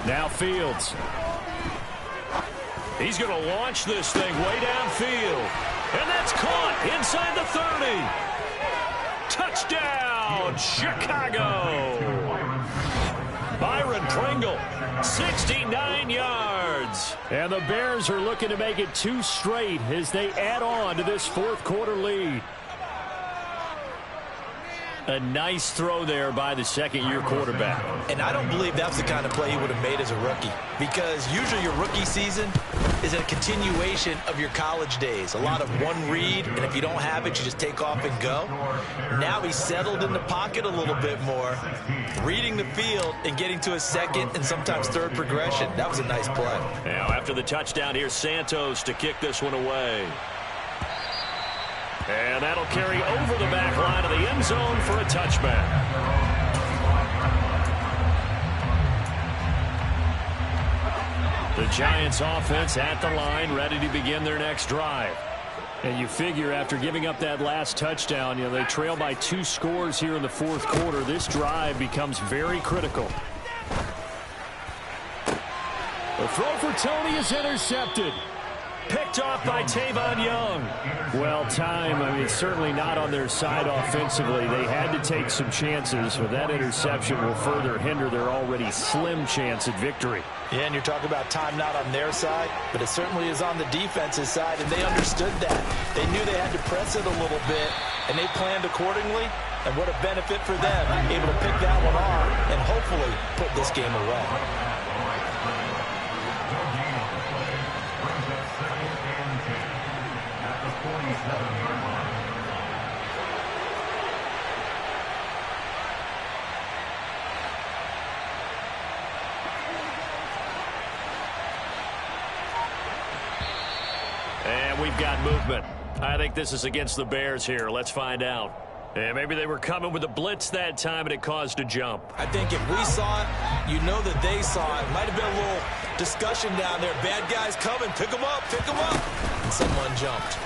Now Fields. He's going to launch this thing way downfield. And that's caught inside the 30. Touchdown, Chicago. Byron Pringle, 69 yards. And the Bears are looking to make it 2 straight as they add on to this fourth quarter lead. A nice throw there by the second-year quarterback. And I don't believe that's the kind of play he would have made as a rookie, because usually your rookie season is a continuation of your college days. A lot of one read, and if you don't have it, you just take off and go. Now he's settled in the pocket a little bit more, reading the field and getting to a second and sometimes third progression. That was a nice play. Now after the touchdown, here's Santos to kick this one away. And that'll carry over the back line of the end zone for a touchback. The Giants offense at the line, ready to begin their next drive. And you figure after giving up that last touchdown, they trail by 2 scores here in the fourth quarter. This drive becomes very critical. The throw for Tony is intercepted. Picked off by Tavon Young. Well, time, certainly not on their side offensively. They had to take some chances, but that interception will further hinder their already slim chance at victory. Yeah, and you're talking about time not on their side, but it certainly is on the defense's side, and they understood that. They knew they had to press it a little bit, and they planned accordingly, and what a benefit for them, able to pick that one off and hopefully put this game away. And we've got movement. I think this is against the Bears here. Let's find out. And maybe they were coming with a blitz that time and it caused a jump. I think if we saw it, you know that they saw it. Might have been a little discussion down there. Bad guys coming. Pick them up. Pick them up. And someone jumped.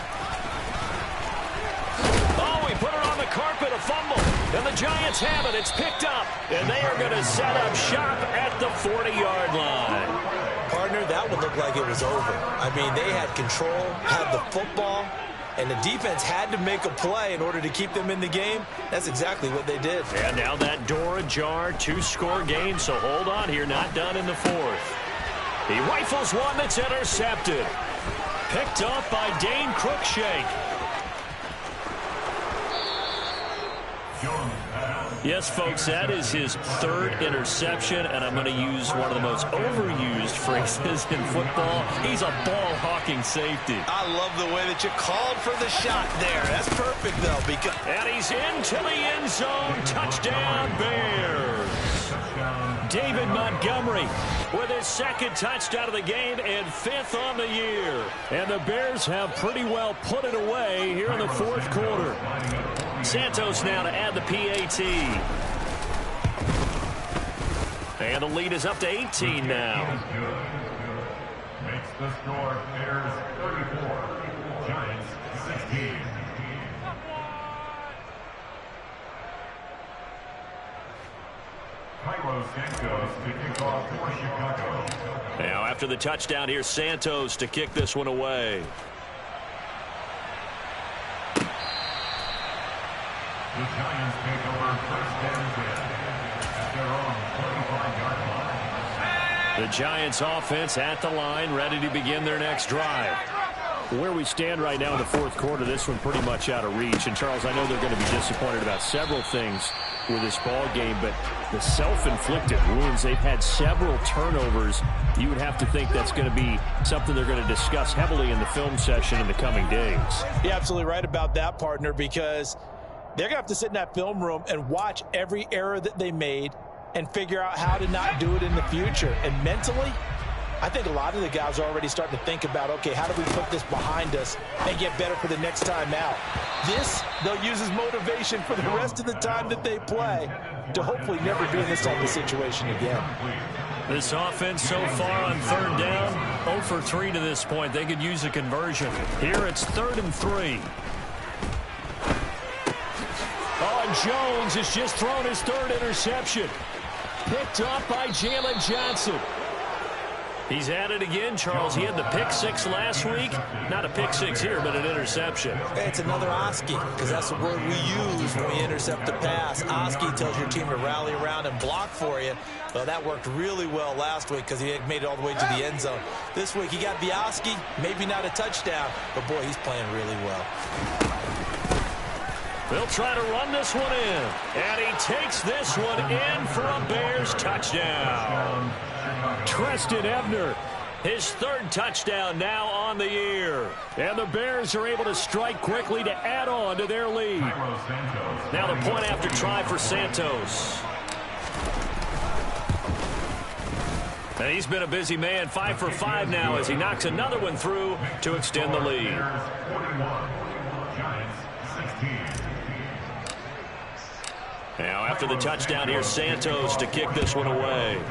Oh, he put it on the carpet, a fumble. And the Giants have it. It's picked up. And they are going to set up shop at the 40-yard line. Partner, that would look like it was over. They had control, had the football, and the defense had to make a play in order to keep them in the game. That's exactly what they did. And now that door ajar, 2-score game, so hold on here, not done in the fourth. He rifles one that's intercepted. Picked up by Dane Cruikshank. Yes, folks, that is his 3rd interception, and I'm going to use one of the most overused phrases in football. He's a ball-hawking safety. I love the way that you called for the shot there. That's perfect, though. And he's into the end zone. Touchdown, Bears. David Montgomery with his 2nd touchdown of the game and 5th on the year. And the Bears have pretty well put it away here in the fourth quarter. Santos now to add the PAT. And the lead is up to 18 now. Makes the score Bears 34, Giants 16. Cairo Santos to kick off for Chicago. Now after the touchdown, here's Santos to kick this one away. The Giants take over first and 10 at their own 25-yard line. The Giants offense at the line, ready to begin their next drive. Where we stand right now in the fourth quarter, this one pretty much out of reach. And, Charles, I know they're going to be disappointed about several things with this ball game, but the self-inflicted wounds, they've had several turnovers. You would have to think that's going to be something they're going to discuss heavily in the film session in the coming days. You're absolutely right about that, partner, because they're going to have to sit in that film room and watch every error that they made and figure out how to not do it in the future. And mentally, I think a lot of the guys are already starting to think about, okay, how do we put this behind us and get better for the next time out? This, they'll use as motivation for the rest of the time that they play to hopefully never be in this type of situation again. This offense so far on 3rd down, 0 for 3 to this point. They could use a conversion. Here it's 3rd and 3. Oh, and Jones has just thrown his 3rd interception. Picked up by Jalen Johnson. He's at it again, Charles. He had the pick six last week. Not a pick six here, but an interception. It's another Oski, because that's the word we use when we intercept the pass. Oski tells your team to rally around and block for you. Well, that worked really well last week because he made it all the way to the end zone. This week, he got the Oski, maybe not a touchdown, but boy, he's playing really well. They'll try to run this one in, and he takes this one in for a Bears touchdown. Treston Ebner, his third touchdown now on the year. And the Bears are able to strike quickly to add on to their lead. Now the point after try for Santos. And he's been a busy man, 5 for 5 now as he knocks another one through to extend the lead. Now after the touchdown, here's Santos to kick this one away.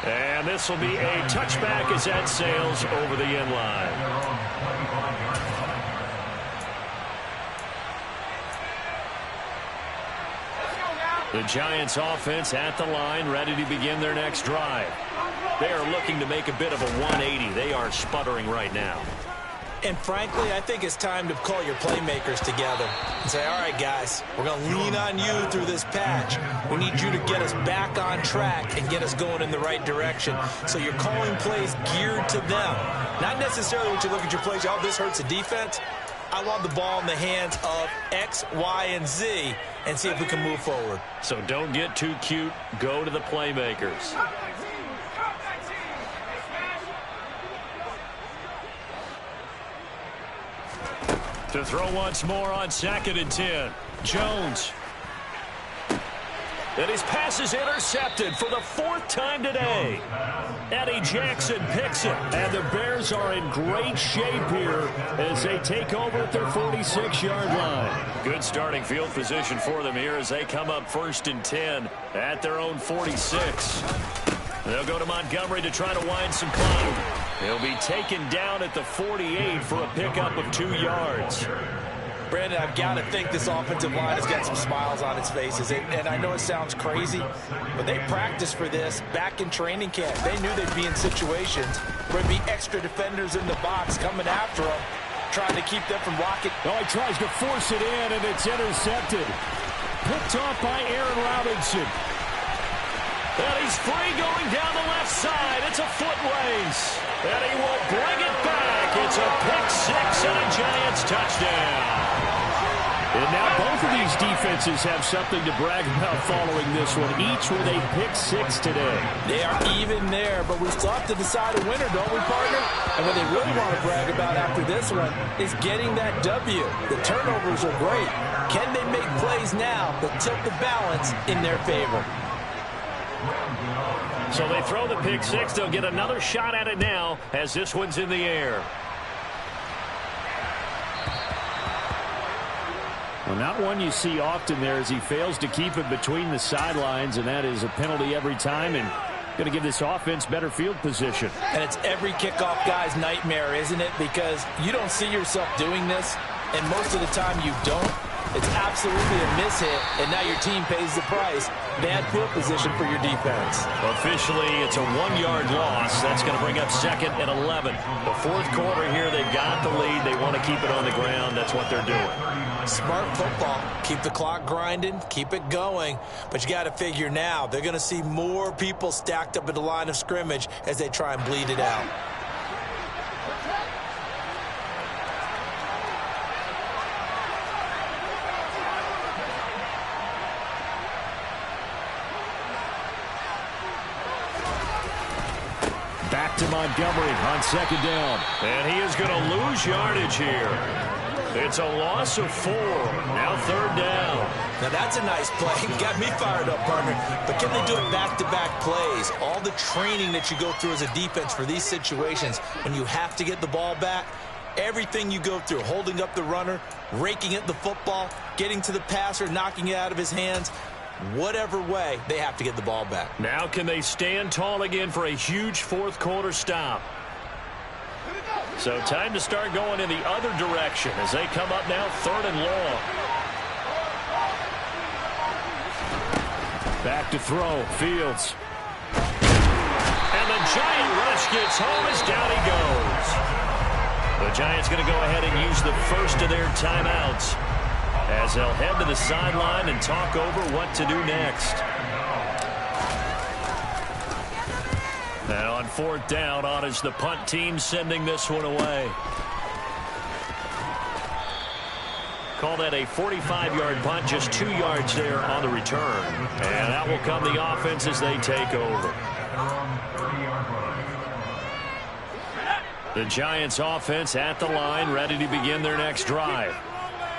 And this will be a touchback as that sails over the end line. The Giants offense at the line, ready to begin their next drive. They are looking to make a bit of a 180. They are sputtering right now. And frankly, I think it's time to call your playmakers together and say, all right, guys, we're going to lean on you through this patch. We need you to get us back on track and get us going in the right direction. So you're calling plays geared to them. Not necessarily when you look at your plays, oh, this hurts the defense. I want the ball in the hands of X, Y, and Z and see if we can move forward. So don't get too cute. Go to the playmakers. To throw once more on 2nd and 10. Jones. And his pass is intercepted for the 4th time today. Eddie Jackson picks it. And the Bears are in great shape here as they take over at their 46-yard line. Good starting field position for them here as they come up 1st and 10 at their own 46. They'll go to Montgomery to try to wind some clock. He'll be taken down at the 48 for a pickup of 2 yards. Brandon, I've got to think this offensive line has got some smiles on its faces. And I know it sounds crazy, but they practiced for this back in training camp. They knew they'd be in situations where there'd be extra defenders in the box coming after them, trying to keep them from rocking. Oh, he tries to force it in, and it's intercepted. Picked off by Aaron Robinson. And he's free going down the left side. It's a foot race. And he will bring it back. It's a pick six and a Giants touchdown. And now both of these defenses have something to brag about following this one, each with a pick six today. They are even there, but we still have to decide a winner, don't we, partner? And what they really want to brag about after this one is getting that W. The turnovers are great. Can they make plays now that tilt the balance in their favor? So they throw the pick six. They'll get another shot at it now as this one's in the air. Well, not one you see often there as he fails to keep it between the sidelines, and that is a penalty every time and going to give this offense better field position. And it's every kickoff guy's nightmare, isn't it? Because you don't see yourself doing this, and most of the time you don't. It's absolutely a mishit, and now your team pays the price. Bad field position for your defense. Officially, it's a 1-yard loss. That's going to bring up 2nd and 11. The 4th quarter here, they've got the lead. They want to keep it on the ground. That's what they're doing. Smart football. Keep the clock grinding. Keep it going. But you got to figure now, they're going to see more people stacked up at the line of scrimmage as they try and bleed it out. Back to Montgomery on 2nd down. And he is going to lose yardage here. It's a loss of 4. Now 3rd down. Now that's a nice play. Got me fired up, partner. But can they do it back-to-back plays? All the training that you go through as a defense for these situations, when you have to get the ball back, everything you go through, holding up the runner, raking at the football, getting to the passer, knocking it out of his hands, whatever way, they have to get the ball back. Now can they stand tall again for a huge 4th quarter stop? So time to start going in the other direction as they come up now 3rd and long. Back to throw. Fields the Giant rush gets home as down he goes. The Giants going to go ahead and use the first of their timeouts as they'll head to the sideline and talk over what to do next. And on fourth down, on is the punt team sending this one away. Call that a 45-yard punt, just 2 yards there on the return. And that will come the offense as they take over. The Giants offense at the line, ready to begin their next drive.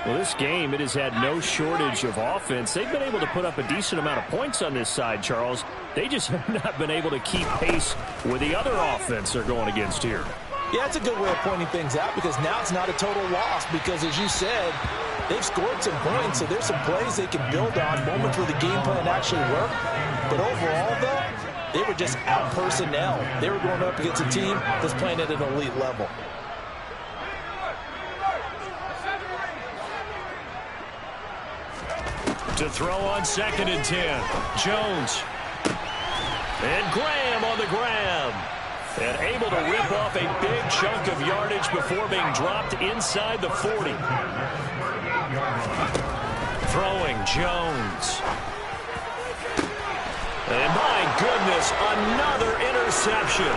Well, this game, it has had no shortage of offense. They've been able to put up a decent amount of points on this side, Charles. They just have not been able to keep pace with the other offense they're going against here. Yeah, it's a good way of pointing things out because now it's not a total loss because, as you said, they've scored some points, so there's some plays they can build on, moments where the game plan actually worked. But overall, though, they were just out personnel. They were going up against a team that's playing at an elite level. To throw on 2nd and 10. Jones. And Graham on the grab. And able to rip off a big chunk of yardage before being dropped inside the 40. Throwing Jones. And my goodness, another interception.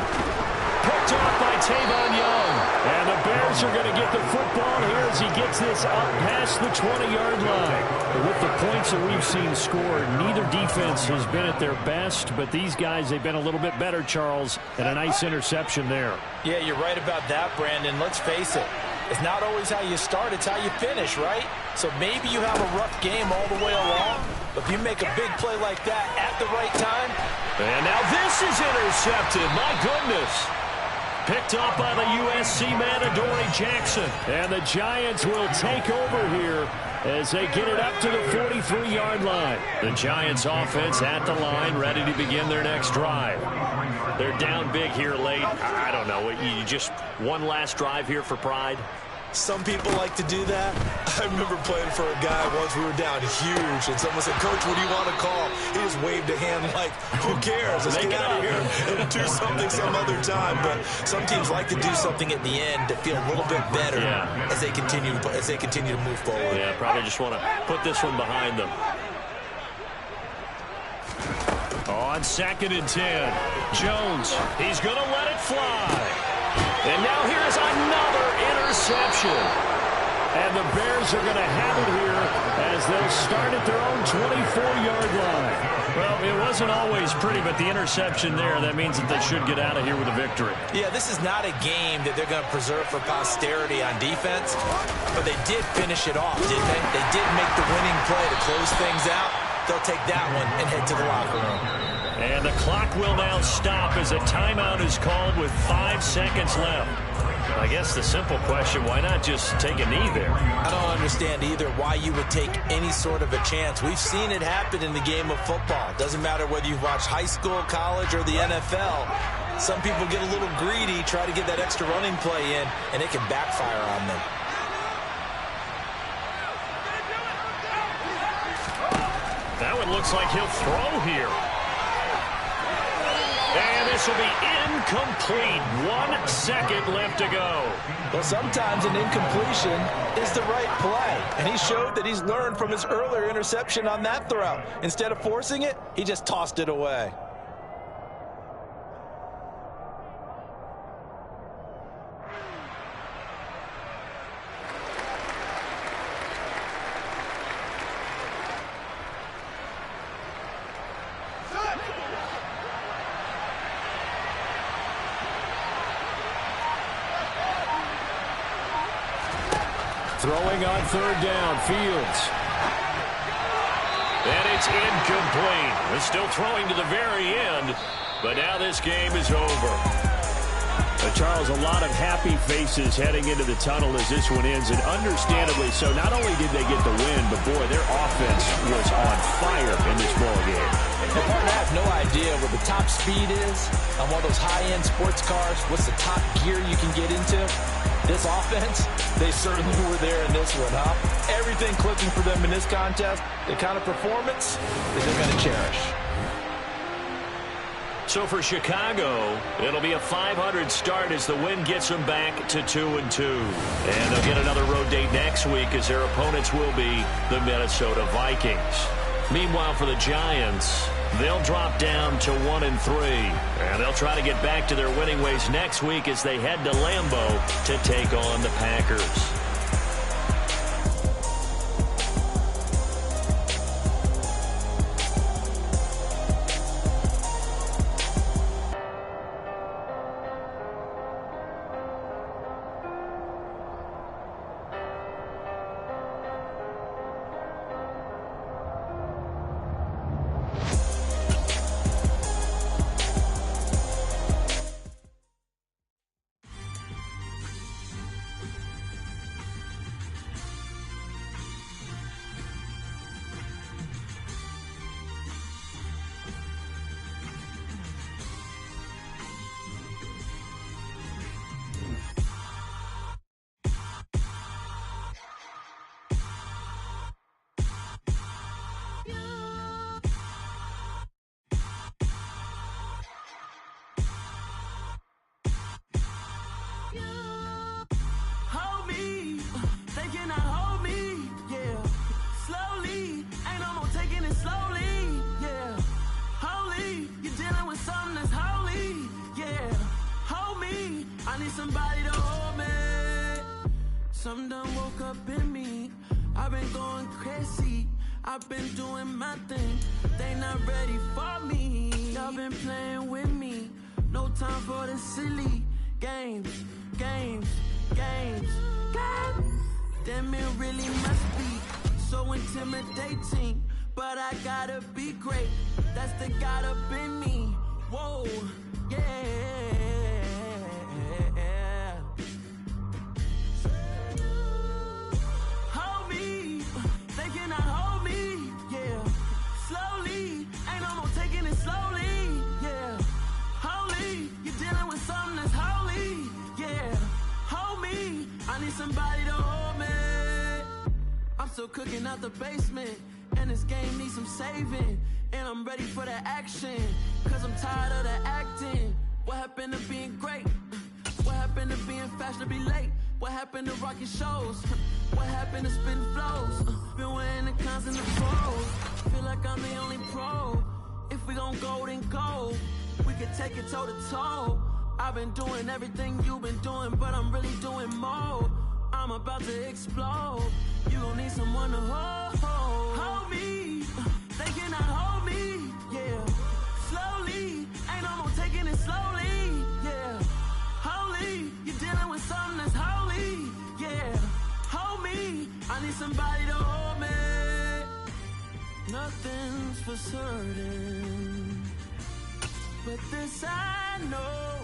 Picked off by Tavon Young. And the Bears are going to get the football here as he gets this up past the 20-yard line. But with the points that we've seen scored, neither defense has been at their best. But these guys, they've been a little bit better, Charles, and a nice interception there. Yeah, you're right about that, Brandon. Let's face it. It's not always how you start, it's how you finish, right? So maybe you have a rough game all the way along, but if you make a big play like that at the right time. And now this is intercepted. My goodness. Picked off by the USC man, Adoree Jackson. And the Giants will take over here as they get it up to the 43-yard line. The Giants offense at the line, ready to begin their next drive. They're down big here late. I don't know. You just one last drive here for pride? Some people like to do that. I remember playing for a guy once. We were down huge, and someone said, "Coach, what do you want to call?" He just waved a hand like, "Who cares? Let's get out of here and do something some other time." But some teams like to do something at the end to feel a little bit better as they continue to move forward. Yeah, probably just want to put this one behind them. On 2nd and 10, Jones, he's going to let it fly. And now here's another interception. And the Bears are going to have it here as they'll start at their own 24-yard line. Well, it wasn't always pretty, but the interception there, that means that they should get out of here with a victory. Yeah, this is not a game that they're going to preserve for posterity on defense, but they did finish it off, didn't they? They did make the winning play to close things out. They'll take that one and head to the locker room. And the clock will now stop as a timeout is called with 5 seconds left. I guess the simple question, why not just take a knee there? I don't understand either why you would take any sort of a chance. We've seen it happen in the game of football. Doesn't matter whether you watch high school, college, or the NFL. Some people get a little greedy, try to get that extra running play in, and it can backfire on them. That one looks like he'll throw here. And this will be incomplete. 1 second left to go. Well, sometimes an incompletion is the right play. And he showed that he's learned from his earlier interception on that throw. Instead of forcing it, he just tossed it away. Throwing on 3rd down, Fields. And it's incomplete. We're still throwing to the very end, but now this game is over. Charles, a lot of happy faces heading into the tunnel as this one ends, and understandably so. Not only did they get the win, but boy, their offense was on fire in this ball game. And partner, I have no idea what the top speed is on one of those high-end sports cars. What's the top gear you can get into? This offense, they certainly were there in this one, huh? Everything clicking for them in this contest, the kind of performance that they're going to cherish. So for Chicago, it'll be a 500 start as the win gets them back to 2-2. And they'll get another road date next week as their opponents will be the Minnesota Vikings. Meanwhile, for the Giants, they'll drop down to 1-3. And they'll try to get back to their winning ways next week as they head to Lambeau to take on the Packers. Somebody to hold me. Something done woke up in me. I've been going crazy. I've been doing my thing. They not ready for me. Y'all been playing with me. No time for the silly games. Damn, it really must be so intimidating. But I gotta be great. That's the God up in me. Whoa, yeah. Somebody to hold me. I'm still cooking out the basement, and this game needs some saving. And I'm ready for the action, cause I'm tired of the acting. What happened to being great? What happened to being fashionably late? What happened to rocking shows? What happened to spitting flows? Been wearing the cons and the pros. Feel like I'm the only pro. If we gon' go, then go. We can take it toe to toe. I've been doing everything you've been doing, but I'm really doing more. I'm about to explode. You gon' need someone to hold me. They cannot hold me, yeah. Slowly, ain't no more taking it slowly, yeah. Holy, you're dealing with something that's holy, yeah. Hold me, I need somebody to hold me. Nothing's for certain, but this I know.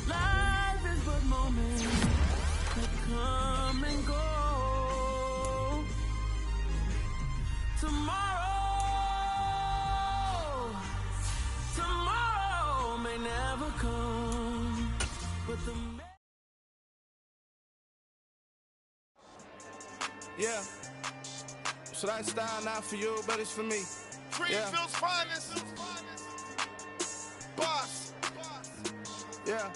Life is but moments that come and go. Tomorrow may never come, but the yeah. So that style not for you, but it's for me. Greenfield's finest. Boss. Yeah.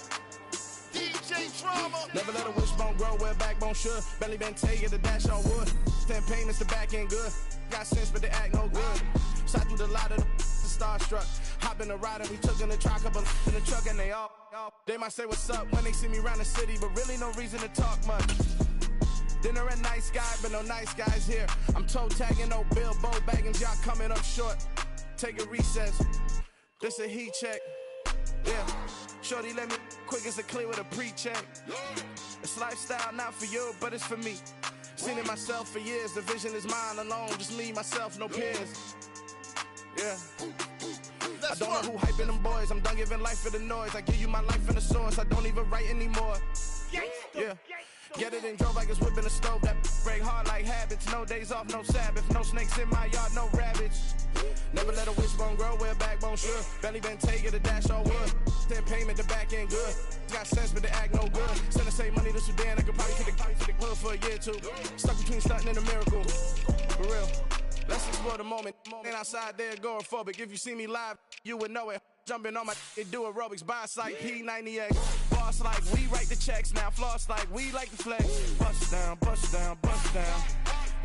DJ Drama. Never let a wishbone grow where backbone should. Belly been taking the dash on wood. 10 payments, the back end good. Got sense, but they act no good. Shot through the lot of the starstruck. Hop in the ride and we took in the truck, couple in the truck, and they all. They might say what's up when they see me around the city, but really no reason to talk much. Dinner a nice guy, but no nice guys here. I'm toe tagging, no Bilbo Baggins, y'all coming up short. Take a recess. This a heat check. Yeah. Shorty let me quick as a clear with a pre-check. It's lifestyle not for you, but it's for me. Seen it myself for years. The vision is mine alone. Just me, myself, no peers. Yeah. I don't know who hyping them boys. I'm done giving life for the noise. I give you my life in the source. I don't even write anymore. Yeah. Get it and drove like it's whipping the stove. That break hard like habits. No days off, no Sabbath. No snakes in my yard, no rabbits. Never let a wishbone grow where backbone should. Belly been taking the dash all wood. 10 payment, the back end good. Got sense, but they act no good. Send the same money to Sudan. I could probably kick the hood for a year or two. Stuck between stunting and a miracle. For real. Let's explore the moment. Ain't outside there agoraphobic. If you see me live, you would know it. Jumping on my do aerobics, boss like P98. Boss like we write the checks now, floss like we like the flex. Bust down, bust down, bust down.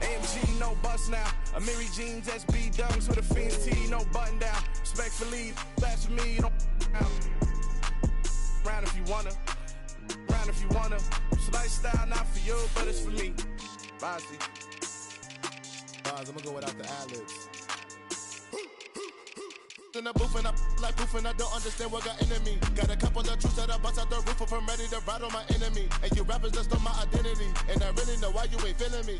AMG, no bust now. Amiri jeans, SB dunks with a Fiends T, no button down. Respectfully, that's for me, don't round if you wanna. Round if you wanna. It's lifestyle, not for you, but it's for me. Bossy. Bars, I'm gonna go without the ad-libs. In the booth and I like proof and I don't understand what got into me. Got a couple of truths that I bust out the roof if I'm ready to ride on my enemy. And you rappers just on my identity. And I really know why you ain't feeling me.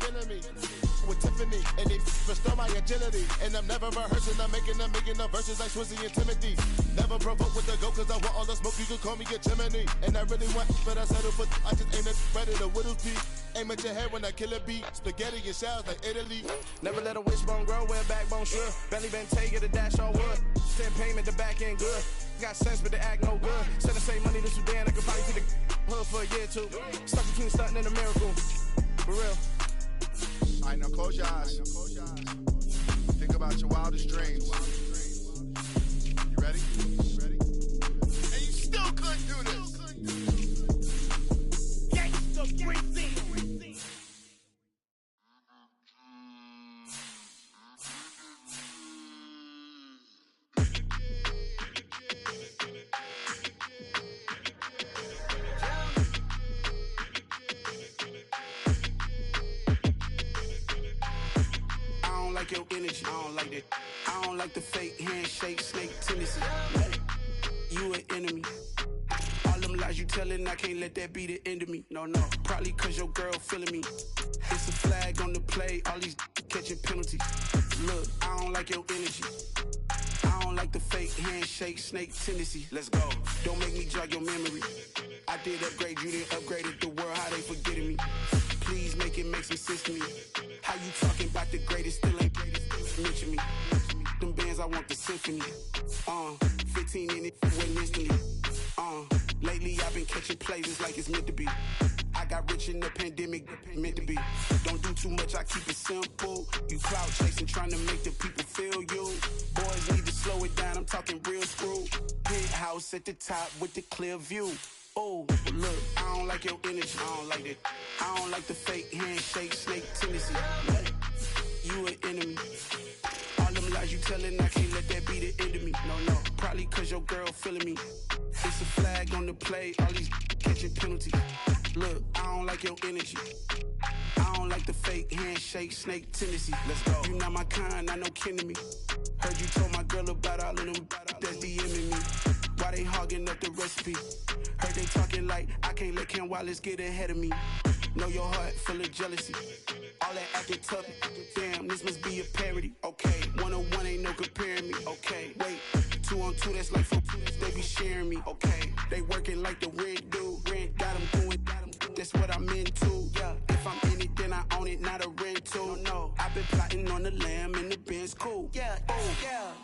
With Tiffany and they restore my agility. And I'm never rehearsing, I'm making the verses like Swizzy and Timothy. Never provoke with the go cause I want all the smoke, you can call me a chimney. And I really want, but I settle for I just ain't ready to whittle teeth. Aim at your head when I kill a beat. Spaghetti and shells like Italy. Never let a wishbone grow where backbone sure. Belly been take it a dash all wood. Send payment, the back end good. Got sense, but the act no good. Send the same money to Sudan, I could probably see the hood for a year or two. Stuck between stunting and a miracle. For real. Alright, now close your eyes. Think about your wildest dreams. You ready? And you still couldn't do this. Gangsta crazy. Your energy, I don't like that. I don't like the fake handshake, snake tendency. You an enemy. All them lies you telling, I can't let that be the end of me. No, probably cause your girl feeling me. It's a flag on the play, all these catching penalties. Look, I don't like your energy. I don't like the fake handshake, snake tendency. Let's go. Don't make me jog your memory. I did upgrade, you didn't upgrade it. The world, how they forgetting me. Please make it make some sense to me. How you talking about the greatest, still ain't greatest? Mention me. Them bands, I want the symphony. 15 in it, went instantly. Lately I've been catching plays, it's like it's meant to be. I got rich in the pandemic, meant to be. Don't do too much, I keep it simple. You clout chasing, trying to make the people feel you. Boys need to slow it down, I'm talking real screw. Penthouse at the top with the clear view. Oh, look, I don't like your energy, I don't like that. I don't like the fake handshake, snake tendency. You an enemy. All them lies you telling, I can't let that be the end of me. No, probably cause your girl feeling me. It's a flag on the play, all these catching penalties. Look, I don't like your energy. I don't like the fake handshake, snake tendency. Let's go. You not my kind, not no kin to me. Heard you told my girl about all of them that's DMing me. Why they hogging up the recipe? Heard they talking like I can't let Ken Wallace get ahead of me. Know your heart full of jealousy. All that acting tough, damn, this must be a parody. Okay, 1-on-1 ain't no comparing me. Okay, wait, 2-on-2 that's like 4, they be sharing me. Okay, they working like the rent do. Rent got them going, that's what I'm into. Yeah, if I'm in it, then I own it, not a rental. No, I've been plotting on the lamb and the Benz cool. Yeah, oh, yeah.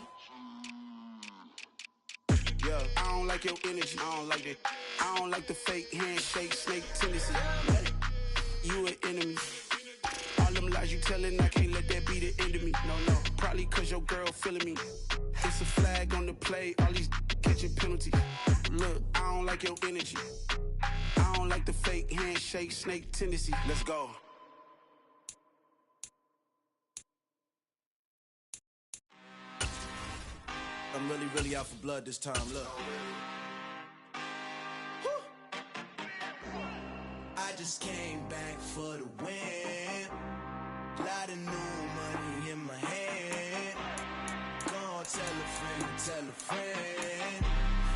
Yeah, I don't like your energy, I don't like that. I don't like the fake handshake, snake tendency. You an enemy. All them lies you telling, I can't let that be the end of me. No, probably cause your girl feeling me. It's a flag on the play, all these catching penalties. Look, I don't like your energy. I don't like the fake handshake, snake tendency. Let's go. I'm really out for blood this time, look. I just came back for the win. Lot of new money in my hand. Gonna tell a friend.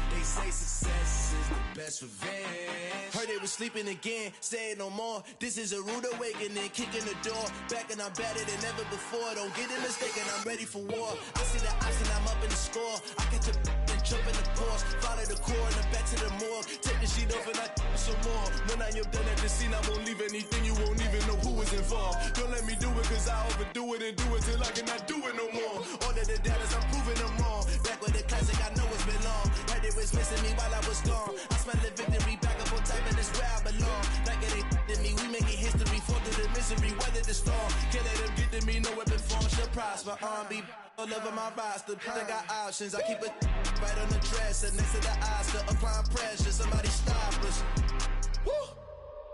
They say success is the best revenge. Heard they was sleeping again, say it no more. This is a rude awakening, kicking the door. Back and I'm better than ever before. Don't get it mistaken, I'm ready for war. I see the option, I'm up in the score. I catch a and jump in the course. Follow the core and then back to the morgue. Take the sheet off and I some more. When I am done at the scene, I won't leave anything. You won't even know who is involved. Don't let me do it cause I overdo it and do it till I cannot do it no more. All of the doubters, I'm proving them wrong. Back with the classic, I know it's been long. Heard it was missing me while I was gone. I smell the victory back up on top and it's where I belong. Like it ain't to me, we making history. Fall through the misery, weather the storm. Can't let them get to me, no weapon form. to prosper. R&B all over my roster. I got options. I keep it right on the dresser next to the Oscar. Applying pressure, somebody stop us. Woo!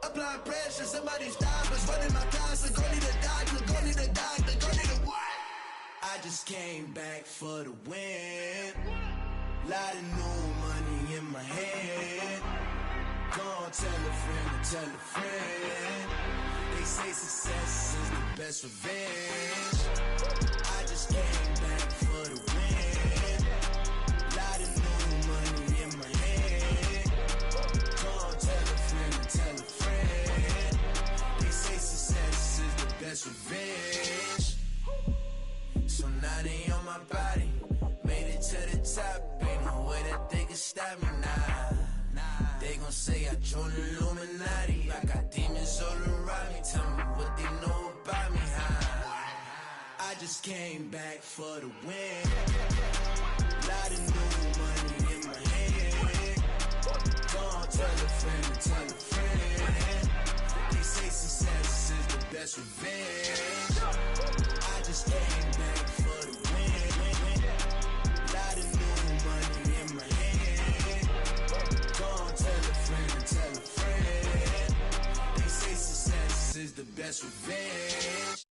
Applying pressure, somebody stop us. Running my closet, go need a doctor, go need a doctor, go need a what? I just came back for the win. Lot of new money in my hand. Go tell a friend and tell a friend. They say success is the best revenge. I just came back for the win. Lot of new money in my hand. Go tell a friend and tell a friend. They say success is the best revenge. So now they on my body. Made it to the top. Ain't no way that they can stop me now. They gon' say I joined the Illuminati. I got demons all around me. Tell me what they know about me, huh? I just came back for the win. Lot of new money in my hand. Gonna tell a friend and tell a friend. They say success is the best revenge. I just came back for the win. Lot of new money in my hand. Gonna tell a friend and tell a friend. They say success is the best revenge.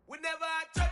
Whenever I turn